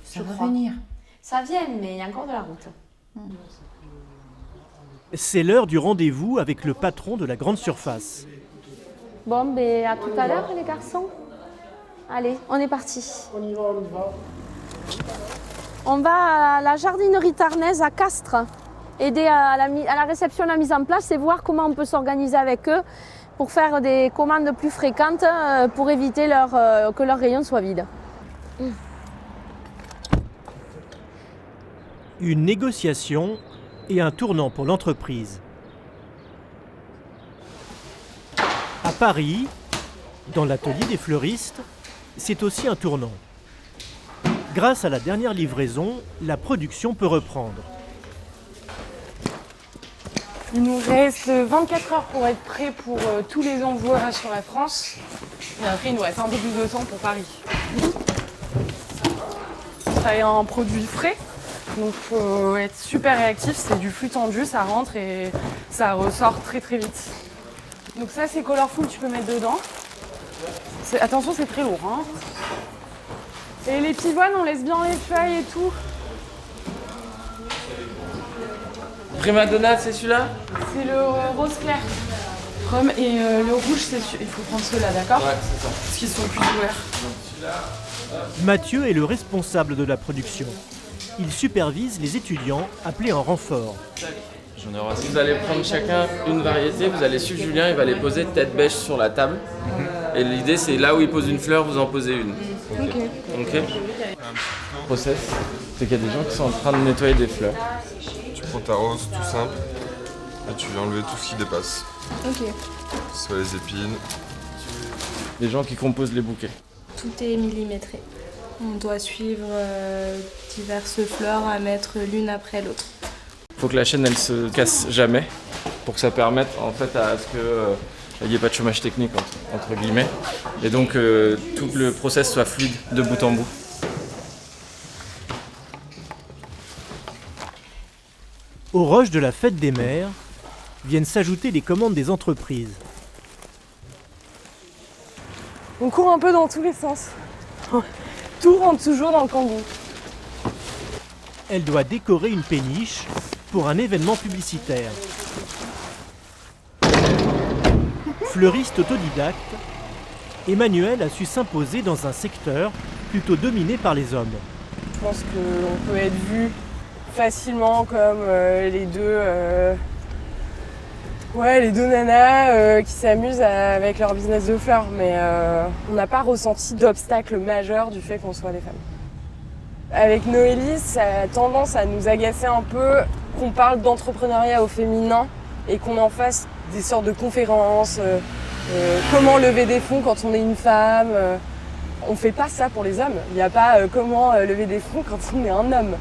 [SPEAKER 11] Ça va venir.
[SPEAKER 5] Ça vient, mais il y a encore de la route.
[SPEAKER 2] C'est l'heure du rendez-vous avec le patron de la grande surface.
[SPEAKER 5] Bon, ben à tout à l'heure, les garçons. Allez, on est parti.
[SPEAKER 10] On y va, on y va.
[SPEAKER 5] On va à la jardinerie tarnaise à Castres, aider à la réception, la mise en place et voir comment on peut s'organiser avec eux pour faire des commandes plus fréquentes pour éviter que leur rayon soit vide.
[SPEAKER 2] Une négociation et un tournant pour l'entreprise. À Paris, dans l'atelier des fleuristes, c'est aussi un tournant. Grâce à la dernière livraison, la production peut reprendre.
[SPEAKER 3] Il nous reste 24 heures pour être prêt pour tous les envois sur la France. Et après, il nous reste un peu plus de temps pour Paris. Ça est un produit frais, donc il faut être super réactif. C'est du flux tendu, ça rentre et ça ressort très très vite. Donc ça, c'est colorful, tu peux mettre dedans. Attention, c'est très lourd. Hein. Et les pivoines, on laisse bien les feuilles et tout. Prima Donna, c'est celui-là? C'est le rose clair. Rhum et le rouge, il faut prendre ceux-là, d'accord? Ouais, c'est ça. Parce qu'ils sont plus ouverts.
[SPEAKER 2] Mathieu est le responsable de la production. Il supervise les étudiants appelés en renfort.
[SPEAKER 3] J'en ai rassé. Vous allez prendre chacun une variété, vous allez suivre Julien, il va les poser tête bêche sur la table. Et l'idée, c'est là où il pose une fleur, vous en posez une. Ok. Le process, c'est qu'il y a des gens qui sont en train de nettoyer des fleurs.
[SPEAKER 12] Tu prends ta rose tout simple et tu vas enlever tout ce qui dépasse.
[SPEAKER 24] Ok.
[SPEAKER 12] Que ce soit les épines.
[SPEAKER 3] Les gens qui composent les bouquets.
[SPEAKER 24] Tout est millimétré. On doit suivre diverses fleurs à mettre l'une après l'autre.
[SPEAKER 3] Il faut que la chaîne elle se casse jamais pour que ça permette en fait à ce qu'il n'y ait pas de chômage technique entre guillemets et donc tout le process soit fluide de bout en bout.
[SPEAKER 2] Au rush de la fête des mères viennent s'ajouter les commandes des entreprises.
[SPEAKER 3] On court un peu dans tous les sens. Tout rentre toujours dans le cambouis.
[SPEAKER 2] Elle doit décorer une péniche pour un événement publicitaire. Fleuriste autodidacte, Emmanuelle a su s'imposer dans un secteur plutôt dominé par les hommes.
[SPEAKER 3] Je pense qu'on peut être vu facilement comme les deux nanas qui s'amusent avec leur business de fleurs, mais on n'a pas ressenti d'obstacle majeur du fait qu'on soit des femmes. Avec Noélie, ça a tendance à nous agacer un peu qu'on parle d'entrepreneuriat au féminin et qu'on en fasse des sortes de conférences, comment lever des fonds quand on est une femme. On fait pas ça pour les hommes. Il n'y a pas comment lever des fonds quand on est un homme.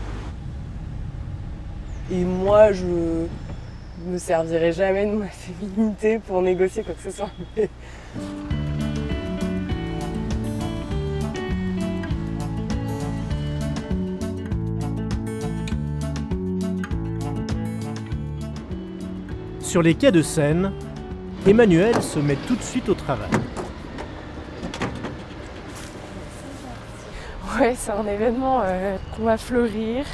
[SPEAKER 3] Et moi, je me servirai jamais de ma féminité pour négocier quoi que ce soit.
[SPEAKER 2] Sur les quais de Seine, Emmanuelle se met tout de suite au travail.
[SPEAKER 3] Ouais, c'est un événement qu'on va fleurir.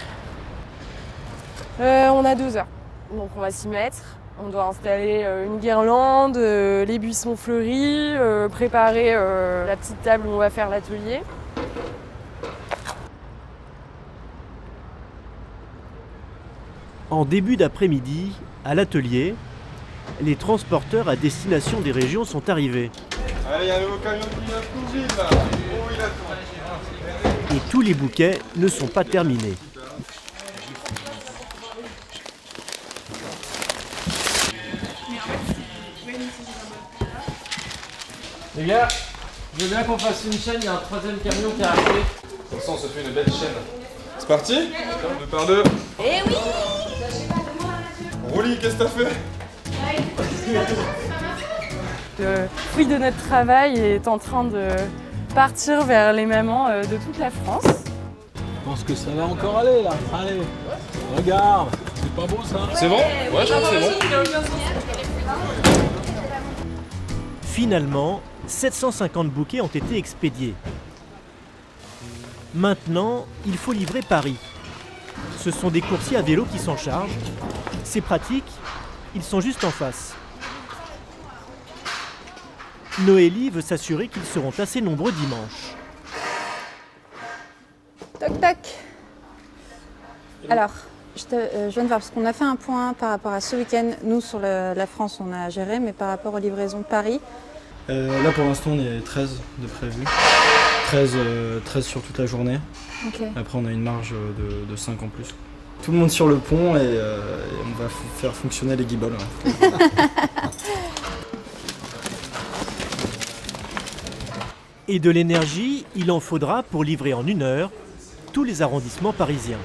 [SPEAKER 3] On a 2 heures, donc on va s'y mettre. On doit installer une guirlande, les buissons fleuris, préparer la petite table où on va faire l'atelier.
[SPEAKER 2] En début d'après-midi, à l'atelier, les transporteurs à destination des régions sont arrivés.
[SPEAKER 12] Allez, il y a un nouveau camion de vide là. Oh, il attend.
[SPEAKER 2] Et tous les bouquets ne sont pas terminés.
[SPEAKER 3] Les gars, je veux bien qu'on fasse une chaîne, il y a un 3e camion qui est arrivé.
[SPEAKER 12] De toute façon, on se fait une belle chaîne. C'est parti? 2 par 2.
[SPEAKER 5] Eh oui!
[SPEAKER 12] Rolly, qu'est-ce que t'as fait?
[SPEAKER 3] Le fruit de notre travail est en train de partir vers les mamans de toute la France.
[SPEAKER 14] Je pense que ça va encore aller là. Allez, regarde, c'est pas beau ça?
[SPEAKER 12] C'est bon? Ouais, je crois que c'est bon.
[SPEAKER 2] Finalement, 750 bouquets ont été expédiés. Maintenant, il faut livrer Paris. Ce sont des coursiers à vélo qui s'en chargent. C'est pratique, ils sont juste en face. Noélie veut s'assurer qu'ils seront assez nombreux dimanche.
[SPEAKER 4] Toc toc. Alors, je viens de voir, parce qu'on a fait un point par rapport à ce week-end. Nous, sur la France, on a géré, mais par rapport aux livraisons de Paris.
[SPEAKER 15] Là, pour l'instant, on est 13 de prévu. 13 sur toute la journée.
[SPEAKER 4] Okay.
[SPEAKER 15] Après, on a une marge de 5 en plus. Tout le monde sur le pont et on va faire fonctionner les guibolles. Ouais.
[SPEAKER 2] Et de l'énergie, il en faudra pour livrer en 1 heure tous les arrondissements parisiens.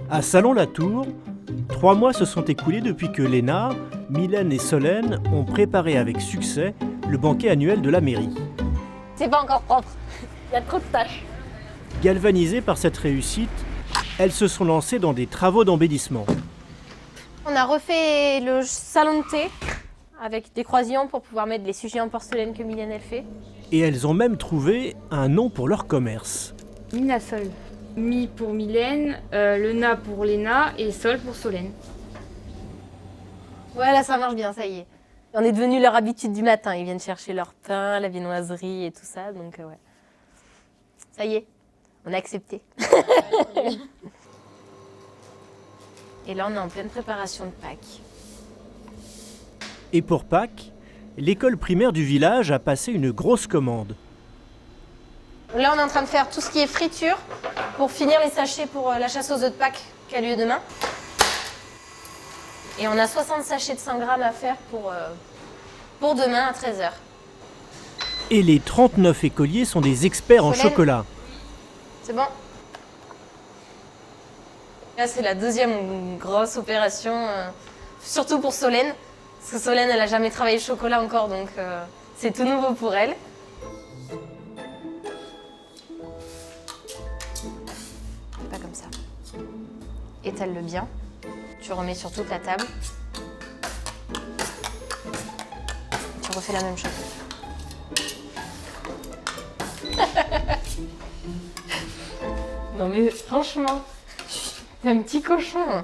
[SPEAKER 2] À Salon-la-Tour, 3 mois se sont écoulés depuis que Léna, Mylène et Solène ont préparé avec succès le banquet annuel de la mairie.
[SPEAKER 5] C'est pas encore propre, il y a trop de tâches.
[SPEAKER 2] Galvanisées par cette réussite, elles se sont lancées dans des travaux d'embellissement.
[SPEAKER 20] On a refait le salon de thé avec des croisillons pour pouvoir mettre les sujets en porcelaine que Mylène elle fait.
[SPEAKER 2] Et elles ont même trouvé un nom pour leur commerce.
[SPEAKER 18] Minasol. Mi pour Mylène, le Na pour Léna et Sol pour Solène.
[SPEAKER 20] Ouais, là ça marche bien, ça y est. On est devenu leur habitude du matin. Ils viennent chercher leur pain, la viennoiserie et tout ça, donc ouais. Ça y est, on a accepté. Et là, on est en pleine préparation de Pâques.
[SPEAKER 2] Et pour Pâques, l'école primaire du village a passé une grosse commande.
[SPEAKER 20] Là, on est en train de faire tout ce qui est friture pour finir les sachets pour la chasse aux œufs de Pâques qui a lieu demain. Et on a 60 sachets de 100 grammes à faire pour demain à 13h.
[SPEAKER 2] Et les 39 écoliers sont des experts en
[SPEAKER 20] Solène,
[SPEAKER 2] chocolat.
[SPEAKER 20] c'est bon? Là, c'est la deuxième grosse opération, surtout pour Solène. Parce que Solène, elle n'a jamais travaillé le chocolat encore, donc c'est tout nouveau pour elle. Pas comme ça. Étale-le bien. Tu remets sur toute la table. Tu refais la même chose. Non mais franchement, t'es un petit cochon.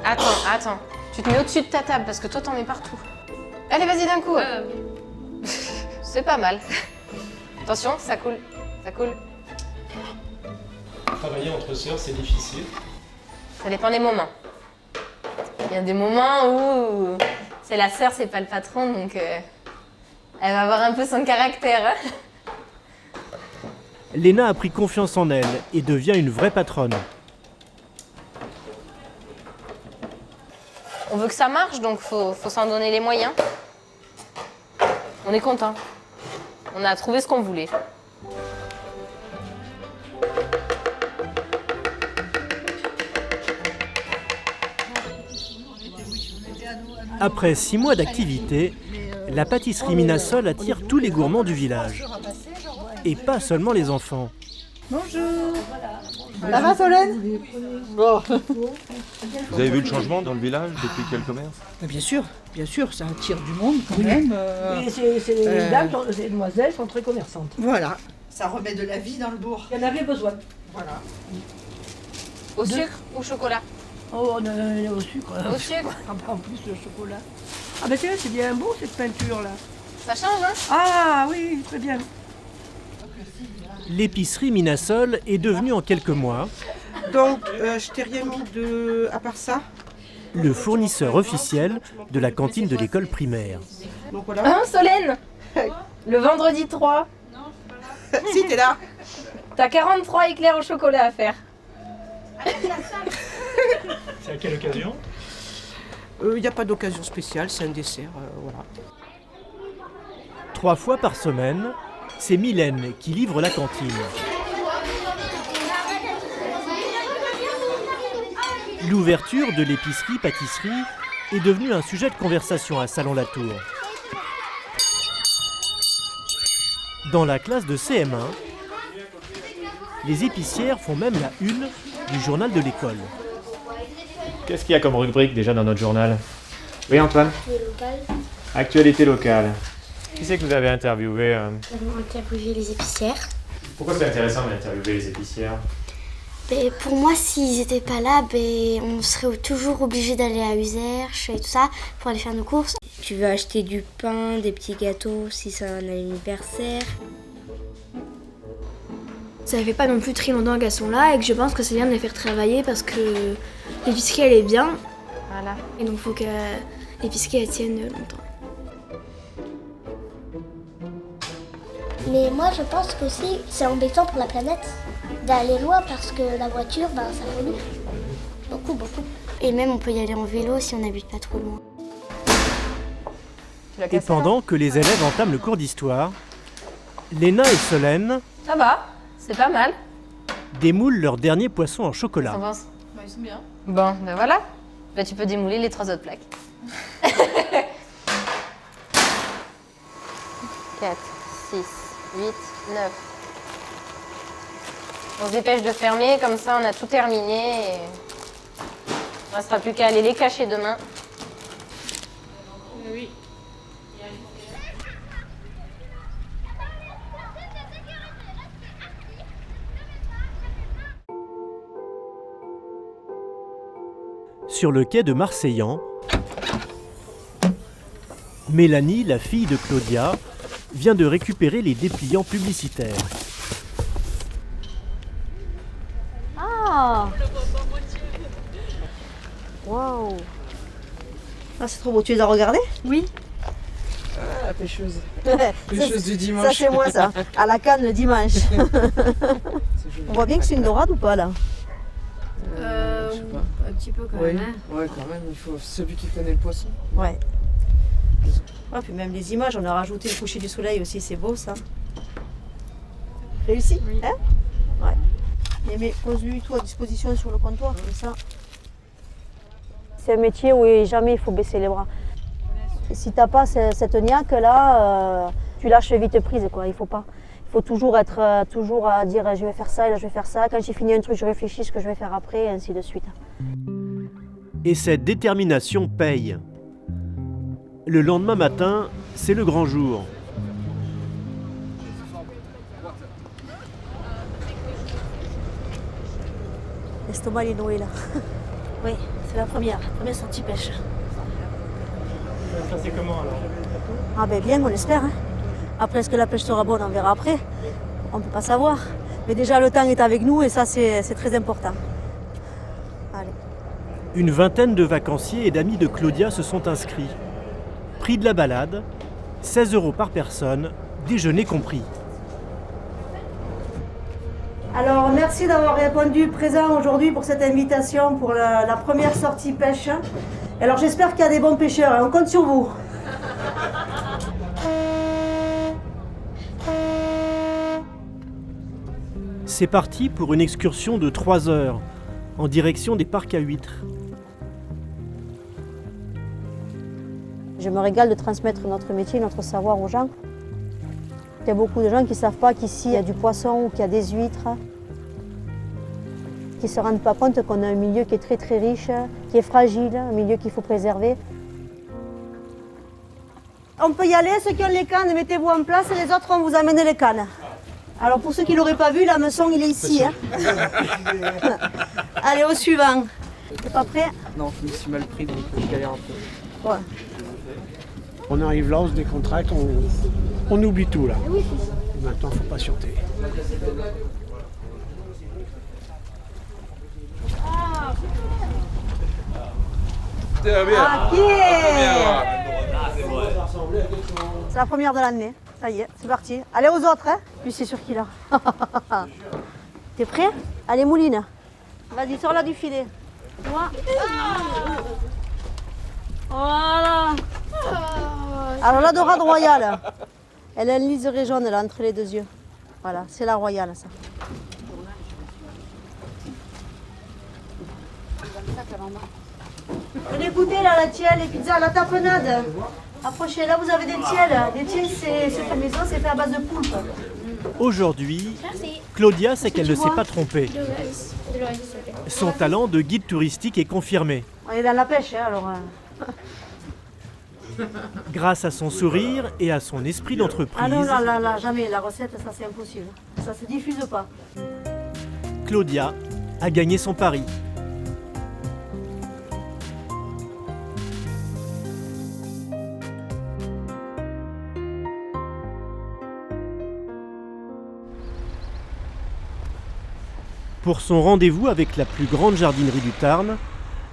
[SPEAKER 20] Attends. Tu te mets au-dessus de ta table parce que toi t'en mets partout. Allez, vas-y d'un coup. C'est pas mal. Attention, ça coule.
[SPEAKER 14] Travailler entre sœurs, c'est difficile.
[SPEAKER 20] Ça dépend des moments. Il y a des moments où c'est la sœur, c'est pas le patron, donc elle va avoir un peu son caractère. Hein.
[SPEAKER 2] Léna a pris confiance en elle et devient une vraie patronne.
[SPEAKER 20] On veut que ça marche, donc faut s'en donner les moyens. On est content. On a trouvé ce qu'on voulait.
[SPEAKER 2] Après 6 mois d'activité, la pâtisserie Minasol attire tous les gourmands du village. Et pas seulement les enfants.
[SPEAKER 7] Bonjour. Ça va, Solène? Bon.
[SPEAKER 21] Vous avez vu le changement dans le village depuis qu'il y a le commerce?
[SPEAKER 7] Bien sûr, ça attire du monde quand même.
[SPEAKER 16] Les dames, les demoiselles sont très commerçantes.
[SPEAKER 7] Voilà, ça remet de la vie dans le bourg.
[SPEAKER 16] Il y en avait besoin.
[SPEAKER 7] Voilà.
[SPEAKER 20] Au sucre ou au chocolat?
[SPEAKER 16] Oh, on est au sucre.
[SPEAKER 20] Au sucre?
[SPEAKER 16] En plus, le chocolat. Ah ben c'est bien beau cette peinture-là.
[SPEAKER 20] Ça change, hein?
[SPEAKER 16] Ah oui, très bien.
[SPEAKER 2] L'épicerie Minasol est devenue en quelques mois
[SPEAKER 7] Donc, je t'ai rien mis à part ça.
[SPEAKER 2] le fournisseur officiel de la cantine de l'école primaire.
[SPEAKER 7] Donc voilà.
[SPEAKER 20] Hein, Solène? Le vendredi 3.
[SPEAKER 7] Si, t'es là.
[SPEAKER 20] T'as 43 éclairs au chocolat à faire.
[SPEAKER 14] C'est à quelle occasion?
[SPEAKER 7] Il n'y a pas d'occasion spéciale, c'est un dessert, voilà.
[SPEAKER 2] 3 fois par semaine, c'est Mylène qui livre la cantine. L'ouverture de l'épicerie-pâtisserie est devenue un sujet de conversation à Salon-la-Tour. Dans la classe de CM1, les épicières font même la une du journal de l'école.
[SPEAKER 17] Qu'est-ce qu'il y a comme rubrique déjà dans notre journal? Oui, Antoine? Actualité locale. Qui c'est que vous avez interviewé?
[SPEAKER 19] Nous avons interviewé les épicières.
[SPEAKER 17] Pourquoi c'est intéressant d'interviewer les épicières?
[SPEAKER 19] Pour moi, s'ils n'étaient pas là, on serait toujours obligé d'aller à Uzerche et tout ça pour aller faire nos courses. Tu veux acheter du pain, des petits gâteaux si c'est un anniversaire.
[SPEAKER 24] Ça fait pas non plus très longtemps qu'elles sont là et que je pense que c'est bien de les faire travailler parce que l'épicerie elle est bien.
[SPEAKER 20] Voilà.
[SPEAKER 24] Et donc il faut que l'épicerie elle tienne longtemps.
[SPEAKER 19] Mais moi, je pense qu'aussi, c'est embêtant pour la planète d'aller loin parce que la voiture, ça pollue. Beaucoup. Et même, on peut y aller en vélo si on n'habite pas trop loin.
[SPEAKER 2] Et pendant que les élèves entament le cours d'histoire, Léna et Solène
[SPEAKER 20] Ça va, c'est pas mal.
[SPEAKER 2] démoulent leur dernier poisson en chocolat.
[SPEAKER 20] Ils sont bien. Bon, ben voilà. Tu peux démouler les 3 autres plaques. 4, 6, 8, 9. On se dépêche de fermer, comme ça on a tout terminé et il ne restera plus qu'à aller les cacher demain.
[SPEAKER 3] Oui.
[SPEAKER 2] Sur le quai de Marseillan, Mélanie, la fille de Claudia, vient de récupérer les dépliants publicitaires.
[SPEAKER 1] Ah! Waouh! Ah, c'est trop beau. Tu les as regardés? Oui.
[SPEAKER 13] Ah, la pêcheuse.
[SPEAKER 1] Pêcheuse
[SPEAKER 13] du dimanche.
[SPEAKER 1] Ça, c'est moi, ça. À la canne le dimanche. On voit bien que c'est une dorade ou pas, là?
[SPEAKER 13] Je sais pas.
[SPEAKER 24] Un petit peu quand
[SPEAKER 13] Oui.
[SPEAKER 24] même. Hein.
[SPEAKER 13] Ouais, quand même, il faut celui qui connaît le poisson.
[SPEAKER 1] Ouais. Ouais, puis même les images, on a rajouté le coucher du soleil aussi, c'est beau ça. Réussi? Oui. Hein? Ouais. Mais pose-lui tout à disposition sur le comptoir, comme ça. C'est un métier où jamais il faut baisser les bras. Et si t'as pas cette niaque là, tu lâches vite prise quoi, il faut pas. Il faut toujours être toujours à dire je vais faire ça et là je vais faire ça. Quand j'ai fini un truc, je réfléchis ce que je vais faire après, et ainsi de suite.
[SPEAKER 2] Et cette détermination paye. Le lendemain matin, c'est le grand jour.
[SPEAKER 1] L'estomac est noué là. Oui, c'est la première sortie pêche.
[SPEAKER 17] Ça c'est comment alors?
[SPEAKER 1] Ah ben bien, on espère. Hein. Après, est-ce que la pêche sera bonne, on verra après. On ne peut pas savoir. Mais déjà, le temps est avec nous et ça, c'est très important. Allez.
[SPEAKER 2] Une vingtaine de vacanciers et d'amis de Claudia se sont inscrits. Prix de la balade, 16 € par personne, déjeuner compris.
[SPEAKER 1] Alors, merci d'avoir répondu présent aujourd'hui pour cette invitation pour la première sortie pêche. Alors, j'espère qu'il y a des bons pêcheurs et on compte sur vous.
[SPEAKER 2] C'est parti pour une excursion de 3 heures en direction des parcs à huîtres.
[SPEAKER 1] Je me régale de transmettre notre métier, notre savoir aux gens. Il y a beaucoup de gens qui ne savent pas qu'ici il y a du poisson ou qu'il y a des huîtres, qui ne se rendent pas compte qu'on a un milieu qui est très très riche, qui est fragile, un milieu qu'il faut préserver. On peut y aller, ceux qui ont les cannes, mettez-vous en place et les autres, on vous amène les cannes. Alors pour ceux qui ne l'auraient pas vu, l'hameçon il est ici. Hein. Allez, au suivant. T'es pas prêt?
[SPEAKER 7] Non, je me suis mal pris, donc je galère un peu.
[SPEAKER 1] Ouais.
[SPEAKER 10] On arrive là, on se décontracte, on oublie tout là. Maintenant, il faut patienter.
[SPEAKER 1] Ah, c'est la première de l'année. Ça y est, c'est parti. Allez aux autres, hein. Lui, c'est sûr qu'il a. T'es prêt? Allez, Mouline. Vas-y, sors là du filet. Moi. Voilà. Alors la dorade royale, elle a une liseré jaune là entre les deux yeux. Voilà, c'est la royale ça. Venez goûter là la tielle, les pizzas, la tapenade. Approchez, là vous avez des tielles. Des tielles c'est fait maison, c'est fait à base de poulpe.
[SPEAKER 2] Aujourd'hui, Claudia sait qu'elle ne s'est pas trompée. Son talent de guide touristique est confirmé.
[SPEAKER 1] On est dans la pêche hein, alors.
[SPEAKER 2] Grâce à son sourire et à son esprit d'entreprise,
[SPEAKER 1] Ah non, là, jamais. La recette, ça c'est impossible. Ça se diffuse pas.
[SPEAKER 2] Claudia a gagné son pari. Pour son rendez-vous avec la plus grande jardinerie du Tarn,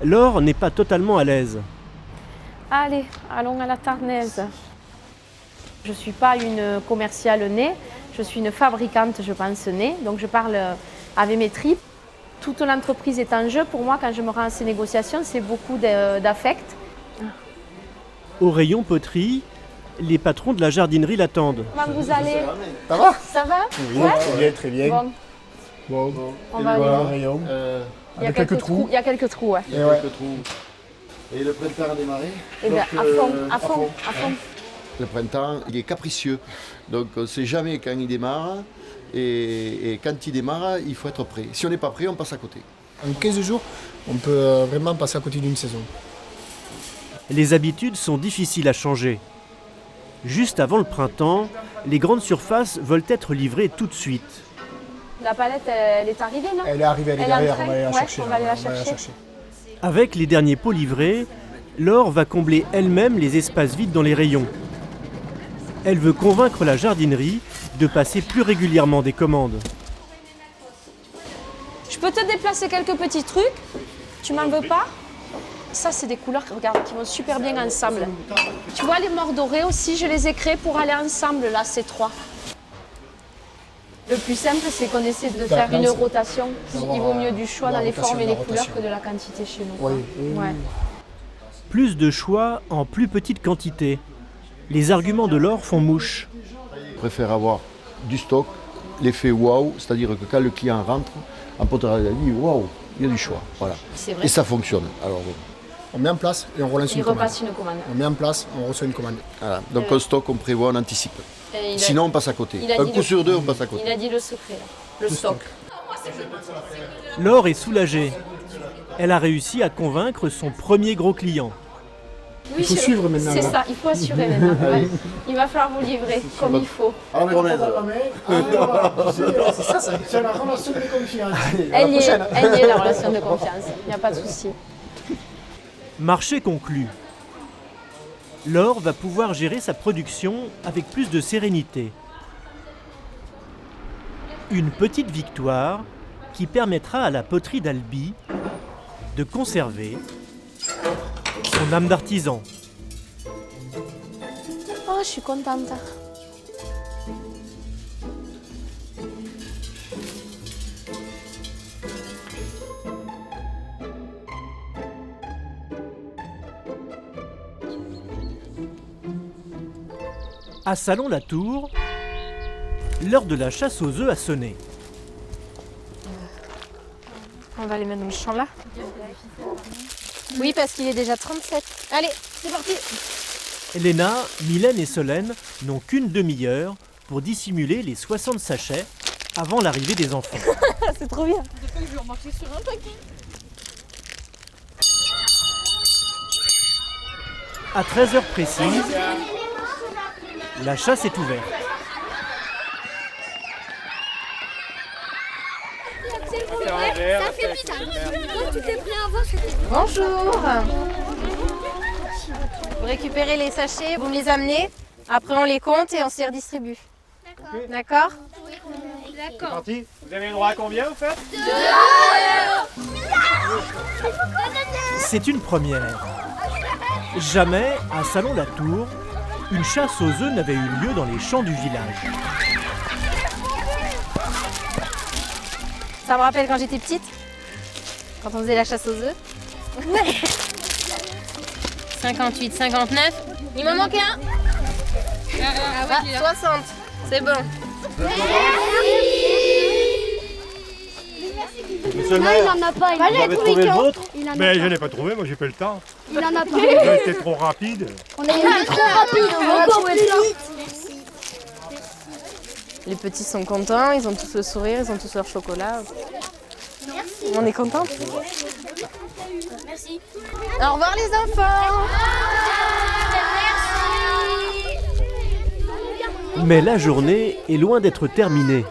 [SPEAKER 2] Laure n'est pas totalement à l'aise.
[SPEAKER 5] Allez, allons à la Tarnaise. Je ne suis pas une commerciale née, je suis une fabricante, je pense, née. Donc je parle avec mes tripes. Toute l'entreprise est en jeu. Pour moi, quand je me rends à ces négociations, c'est beaucoup d'affect.
[SPEAKER 2] Au rayon poterie, les patrons de la jardinerie l'attendent.
[SPEAKER 5] Comment vous allez?
[SPEAKER 10] Ça va?
[SPEAKER 5] Ça va?
[SPEAKER 10] Oui,
[SPEAKER 5] ouais?
[SPEAKER 10] très bien, très bien.
[SPEAKER 5] Bon.
[SPEAKER 10] Bon.
[SPEAKER 5] On va
[SPEAKER 10] voilà,
[SPEAKER 5] aller.
[SPEAKER 10] rayon.
[SPEAKER 5] Il y a quelques trous. Il y a quelques trous, ouais.
[SPEAKER 10] Il y a quelques trous. Et le printemps a démarré?
[SPEAKER 5] Et bien, à fond.
[SPEAKER 10] Le printemps, il est capricieux. Donc on ne sait jamais quand il démarre. Et quand il démarre, il faut être prêt. Si on n'est pas prêt, on passe à côté. En 15 jours, on peut vraiment passer à côté d'une saison.
[SPEAKER 2] les habitudes sont difficiles à changer. Juste avant le printemps, les grandes surfaces veulent être livrées tout de suite.
[SPEAKER 5] La palette, elle est arrivée, non?
[SPEAKER 6] Elle est arrivée, elle est derrière, on va aller la chercher.
[SPEAKER 5] On va aller la chercher.
[SPEAKER 2] Avec les derniers pots livrés, Laure va combler elle-même les espaces vides dans les rayons. Elle veut convaincre la jardinerie de passer plus régulièrement des commandes.
[SPEAKER 5] Je peux te déplacer quelques petits trucs? Tu m'en veux pas? Ça, c'est des couleurs, regarde, qui vont super bien ensemble. Tu vois, les morts dorés aussi, je les ai créés pour aller ensemble, là, ces trois. Le plus simple, c'est qu'on essaie de faire une rotation. Il vaut mieux du choix dans les formes et les couleurs que de la quantité chez nous.
[SPEAKER 6] Oui.
[SPEAKER 5] Ouais.
[SPEAKER 2] Plus de choix en plus petite quantité. Les arguments de Laure font mouche.
[SPEAKER 10] Je préfère avoir du stock, l'effet waouh, c'est-à-dire que quand le client rentre, en poterie, il dit waouh, il y a du choix. Voilà.
[SPEAKER 5] C'est vrai.
[SPEAKER 10] Et ça fonctionne. Alors,
[SPEAKER 6] on met en place et on relance une commande.
[SPEAKER 5] Il repasse une commande.
[SPEAKER 6] On met en place, on reçoit une commande.
[SPEAKER 10] Voilà. Donc on stocke, on prévoit, on anticipe. Sinon on passe à côté. Un coup sur deux, on passe à côté.
[SPEAKER 5] Il a dit le secret, là. Le stock.
[SPEAKER 2] Laure est soulagée. Elle a réussi à convaincre son premier gros client.
[SPEAKER 6] Il faut suivre maintenant.
[SPEAKER 5] C'est ça, il faut assurer maintenant. Ouais. Il va falloir vous livrer comme il faut.
[SPEAKER 6] C'est ça, c'est la relation de confiance.
[SPEAKER 5] Elle y est, la relation de confiance. Il n'y a pas de souci.
[SPEAKER 2] Marché conclu. Laure va pouvoir gérer sa production avec plus de sérénité. Une petite victoire qui permettra à la poterie d'Albi de conserver son âme d'artisan.
[SPEAKER 5] Oh, je suis contente.
[SPEAKER 2] À Salon-la-Tour, l'heure de la chasse aux œufs a sonné.
[SPEAKER 20] On va les mettre dans le champ là. Oui, parce qu'il est déjà 37. Allez, c'est parti.
[SPEAKER 2] Léna, Mylène et Solène n'ont qu'une demi-heure pour dissimuler les 60 sachets avant l'arrivée des enfants.
[SPEAKER 20] C'est trop bien.
[SPEAKER 3] Je vais remarquer sur un paquet.
[SPEAKER 2] À 13h précises, la chasse est ouverte.
[SPEAKER 19] Ça fait vite. Quand tu t'es pris un vent, c'était...
[SPEAKER 20] Bonjour. Vous récupérez les sachets, vous me les amenez. Après, on les compte et on s'y redistribue. D'accord?
[SPEAKER 17] C'est parti. Vous avez le droit à combien, en fait?
[SPEAKER 2] C'est une première. Jamais, à Salon-la-Tour, une chasse aux œufs n'avait eu lieu dans les champs du village.
[SPEAKER 20] Ça me rappelle quand j'étais petite, quand on faisait la chasse aux œufs. 58, 59. Il m'en manque un. Ah, 60. C'est bon.
[SPEAKER 19] il
[SPEAKER 12] Monsieur le
[SPEAKER 19] en
[SPEAKER 12] maire,
[SPEAKER 19] a pas.
[SPEAKER 12] vous avez trouvé le vôtre?
[SPEAKER 19] Il en a
[SPEAKER 12] Mais
[SPEAKER 19] pas.
[SPEAKER 12] je n'ai pas trouvé, moi j'ai pas eu le temps.
[SPEAKER 19] Il en a pas.
[SPEAKER 12] J'ai été trop rapide.
[SPEAKER 19] On a été trop rapide, on va encore plus vite.
[SPEAKER 20] Les petits sont contents, ils ont tous le sourire, ils ont tous leur chocolat. On est contents.
[SPEAKER 19] Merci.
[SPEAKER 20] Au revoir les enfants.
[SPEAKER 2] Mais la journée est loin d'être terminée.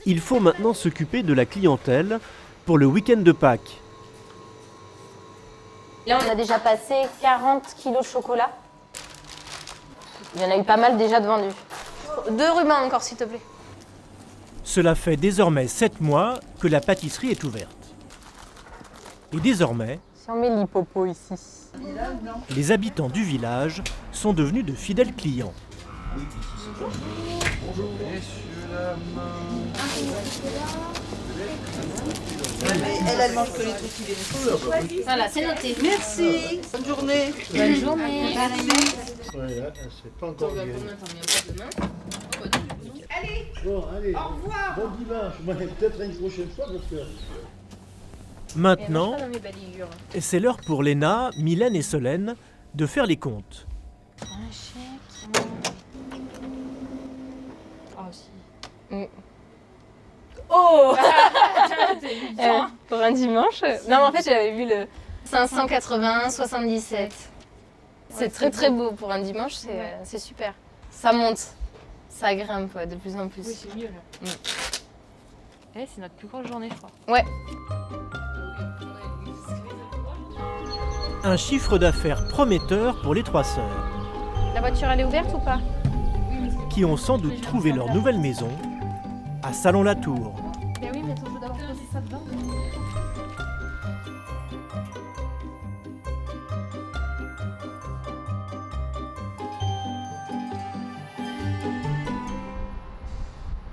[SPEAKER 2] Il faut maintenant s'occuper de la clientèle pour le week-end de Pâques.
[SPEAKER 20] Là, on a déjà passé 40 kilos de chocolat. Il y en a eu pas mal déjà de vendus. 2 rubans encore, s'il te plaît.
[SPEAKER 2] Cela fait désormais 7 mois que la pâtisserie est ouverte. Et désormais,
[SPEAKER 20] Si on met l'hippopo ici.
[SPEAKER 2] les habitants du village sont devenus de fidèles clients.
[SPEAKER 11] Elle mange que les trucs qui viennent.
[SPEAKER 20] Voilà, c'est noté.
[SPEAKER 11] Merci. Bonne journée.
[SPEAKER 20] Bonne journée.
[SPEAKER 6] C'est pas encore bien.
[SPEAKER 20] Allez.
[SPEAKER 6] Bon, allez. Au revoir. Bon dimanche. Moi, peut-être une prochaine fois parce que...
[SPEAKER 2] Maintenant, c'est l'heure pour Léna, Mylène et Solène de faire les comptes.
[SPEAKER 20] Un chèque. Ah aussi. Oh. Pour un dimanche. Non, mais en fait, j'avais vu 580, 77. C'est très très beau pour un dimanche, c'est super. Ça monte, ça grimpe de plus en plus.
[SPEAKER 3] Oui, c'est mieux là. C'est notre plus grosse journée, je crois.
[SPEAKER 20] Ouais.
[SPEAKER 2] Un chiffre d'affaires prometteur pour les trois sœurs,
[SPEAKER 20] La voiture, elle est ouverte ou pas?
[SPEAKER 2] qui ont sans doute trouvé leur nouvelle maison à Salon-la-Tour.
[SPEAKER 20] Ben oui, mais on peut d'abord poser ça dedans.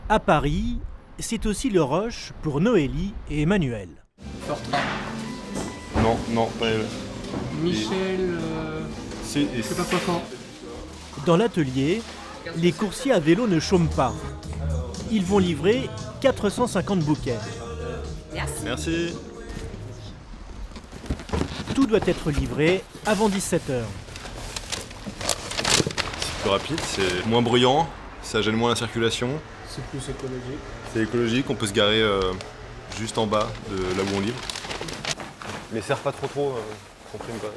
[SPEAKER 2] À Paris, c'est aussi le rush pour Noélie et Emmanuel.
[SPEAKER 21] Fortran. Non, pas elle.
[SPEAKER 14] Michel.
[SPEAKER 21] Je
[SPEAKER 14] sais pas quoi faire.
[SPEAKER 2] Dans l'atelier, les coursiers à vélo ne chôment pas. Ils vont livrer 450 bouquets.
[SPEAKER 21] Merci.
[SPEAKER 2] Tout doit être livré avant 17h.
[SPEAKER 21] C'est plus rapide, c'est moins bruyant, ça gêne moins la circulation.
[SPEAKER 14] C'est plus écologique.
[SPEAKER 21] C'est écologique, on peut se garer juste en bas de là où on livre. Mais serre pas trop, comprime pas.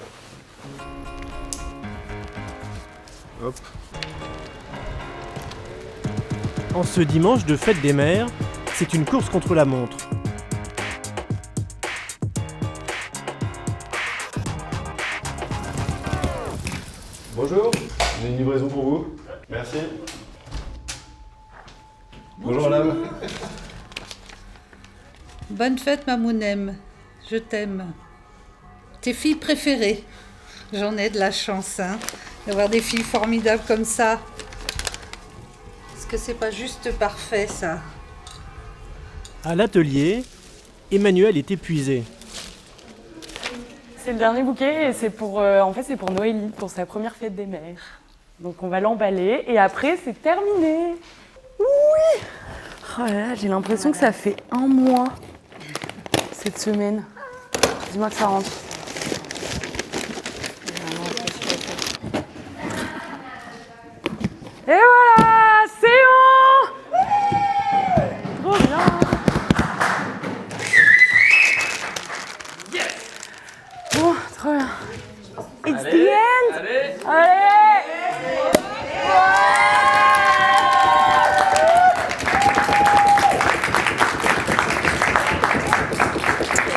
[SPEAKER 21] Hop.
[SPEAKER 2] En ce dimanche de fête des mères, c'est une course contre la montre.
[SPEAKER 21] Bonjour, j'ai une livraison pour vous. Merci. Bonjour madame.
[SPEAKER 8] Bonne fête Mamounem, je t'aime. Tes filles préférées. J'en ai de la chance, hein, d'avoir des filles formidables comme ça. Parce que c'est pas juste parfait, ça.
[SPEAKER 2] À l'atelier, Emmanuel est épuisé.
[SPEAKER 3] C'est le dernier bouquet et c'est pour, en fait, c'est pour Noélie, pour sa première fête des mères. Donc on va l'emballer et après c'est terminé. Oui. Oh là là, j'ai l'impression que ça fait un mois cette semaine. Dis-moi que ça rentre. Et voilà, c'est bon. Trop bien. Bon, trop bien. It's the end. Allez.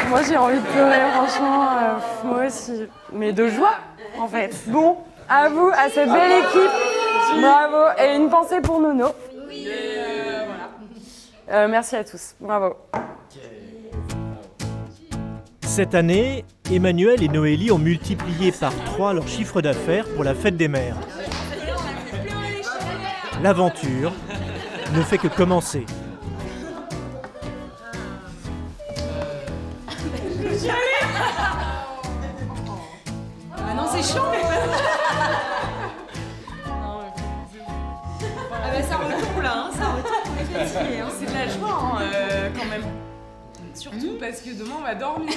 [SPEAKER 3] Moi j'ai envie de pleurer, franchement, moi aussi. Mais de joie, en fait. Bon, à vous, à cette belle équipe. Bravo. Et une pensée pour Nono. Merci à tous. Bravo.
[SPEAKER 2] Cette année, Emmanuel et Noélie ont multiplié par 3 leur chiffre d'affaires pour la fête des mères. L'aventure ne fait que commencer.
[SPEAKER 4] Ah non, c'est chaud.
[SPEAKER 3] Ah bah ça retourne là, hein, ça retourne les fatigués, hein. C'est de la joie hein, quand même. Surtout parce que demain on va dormir.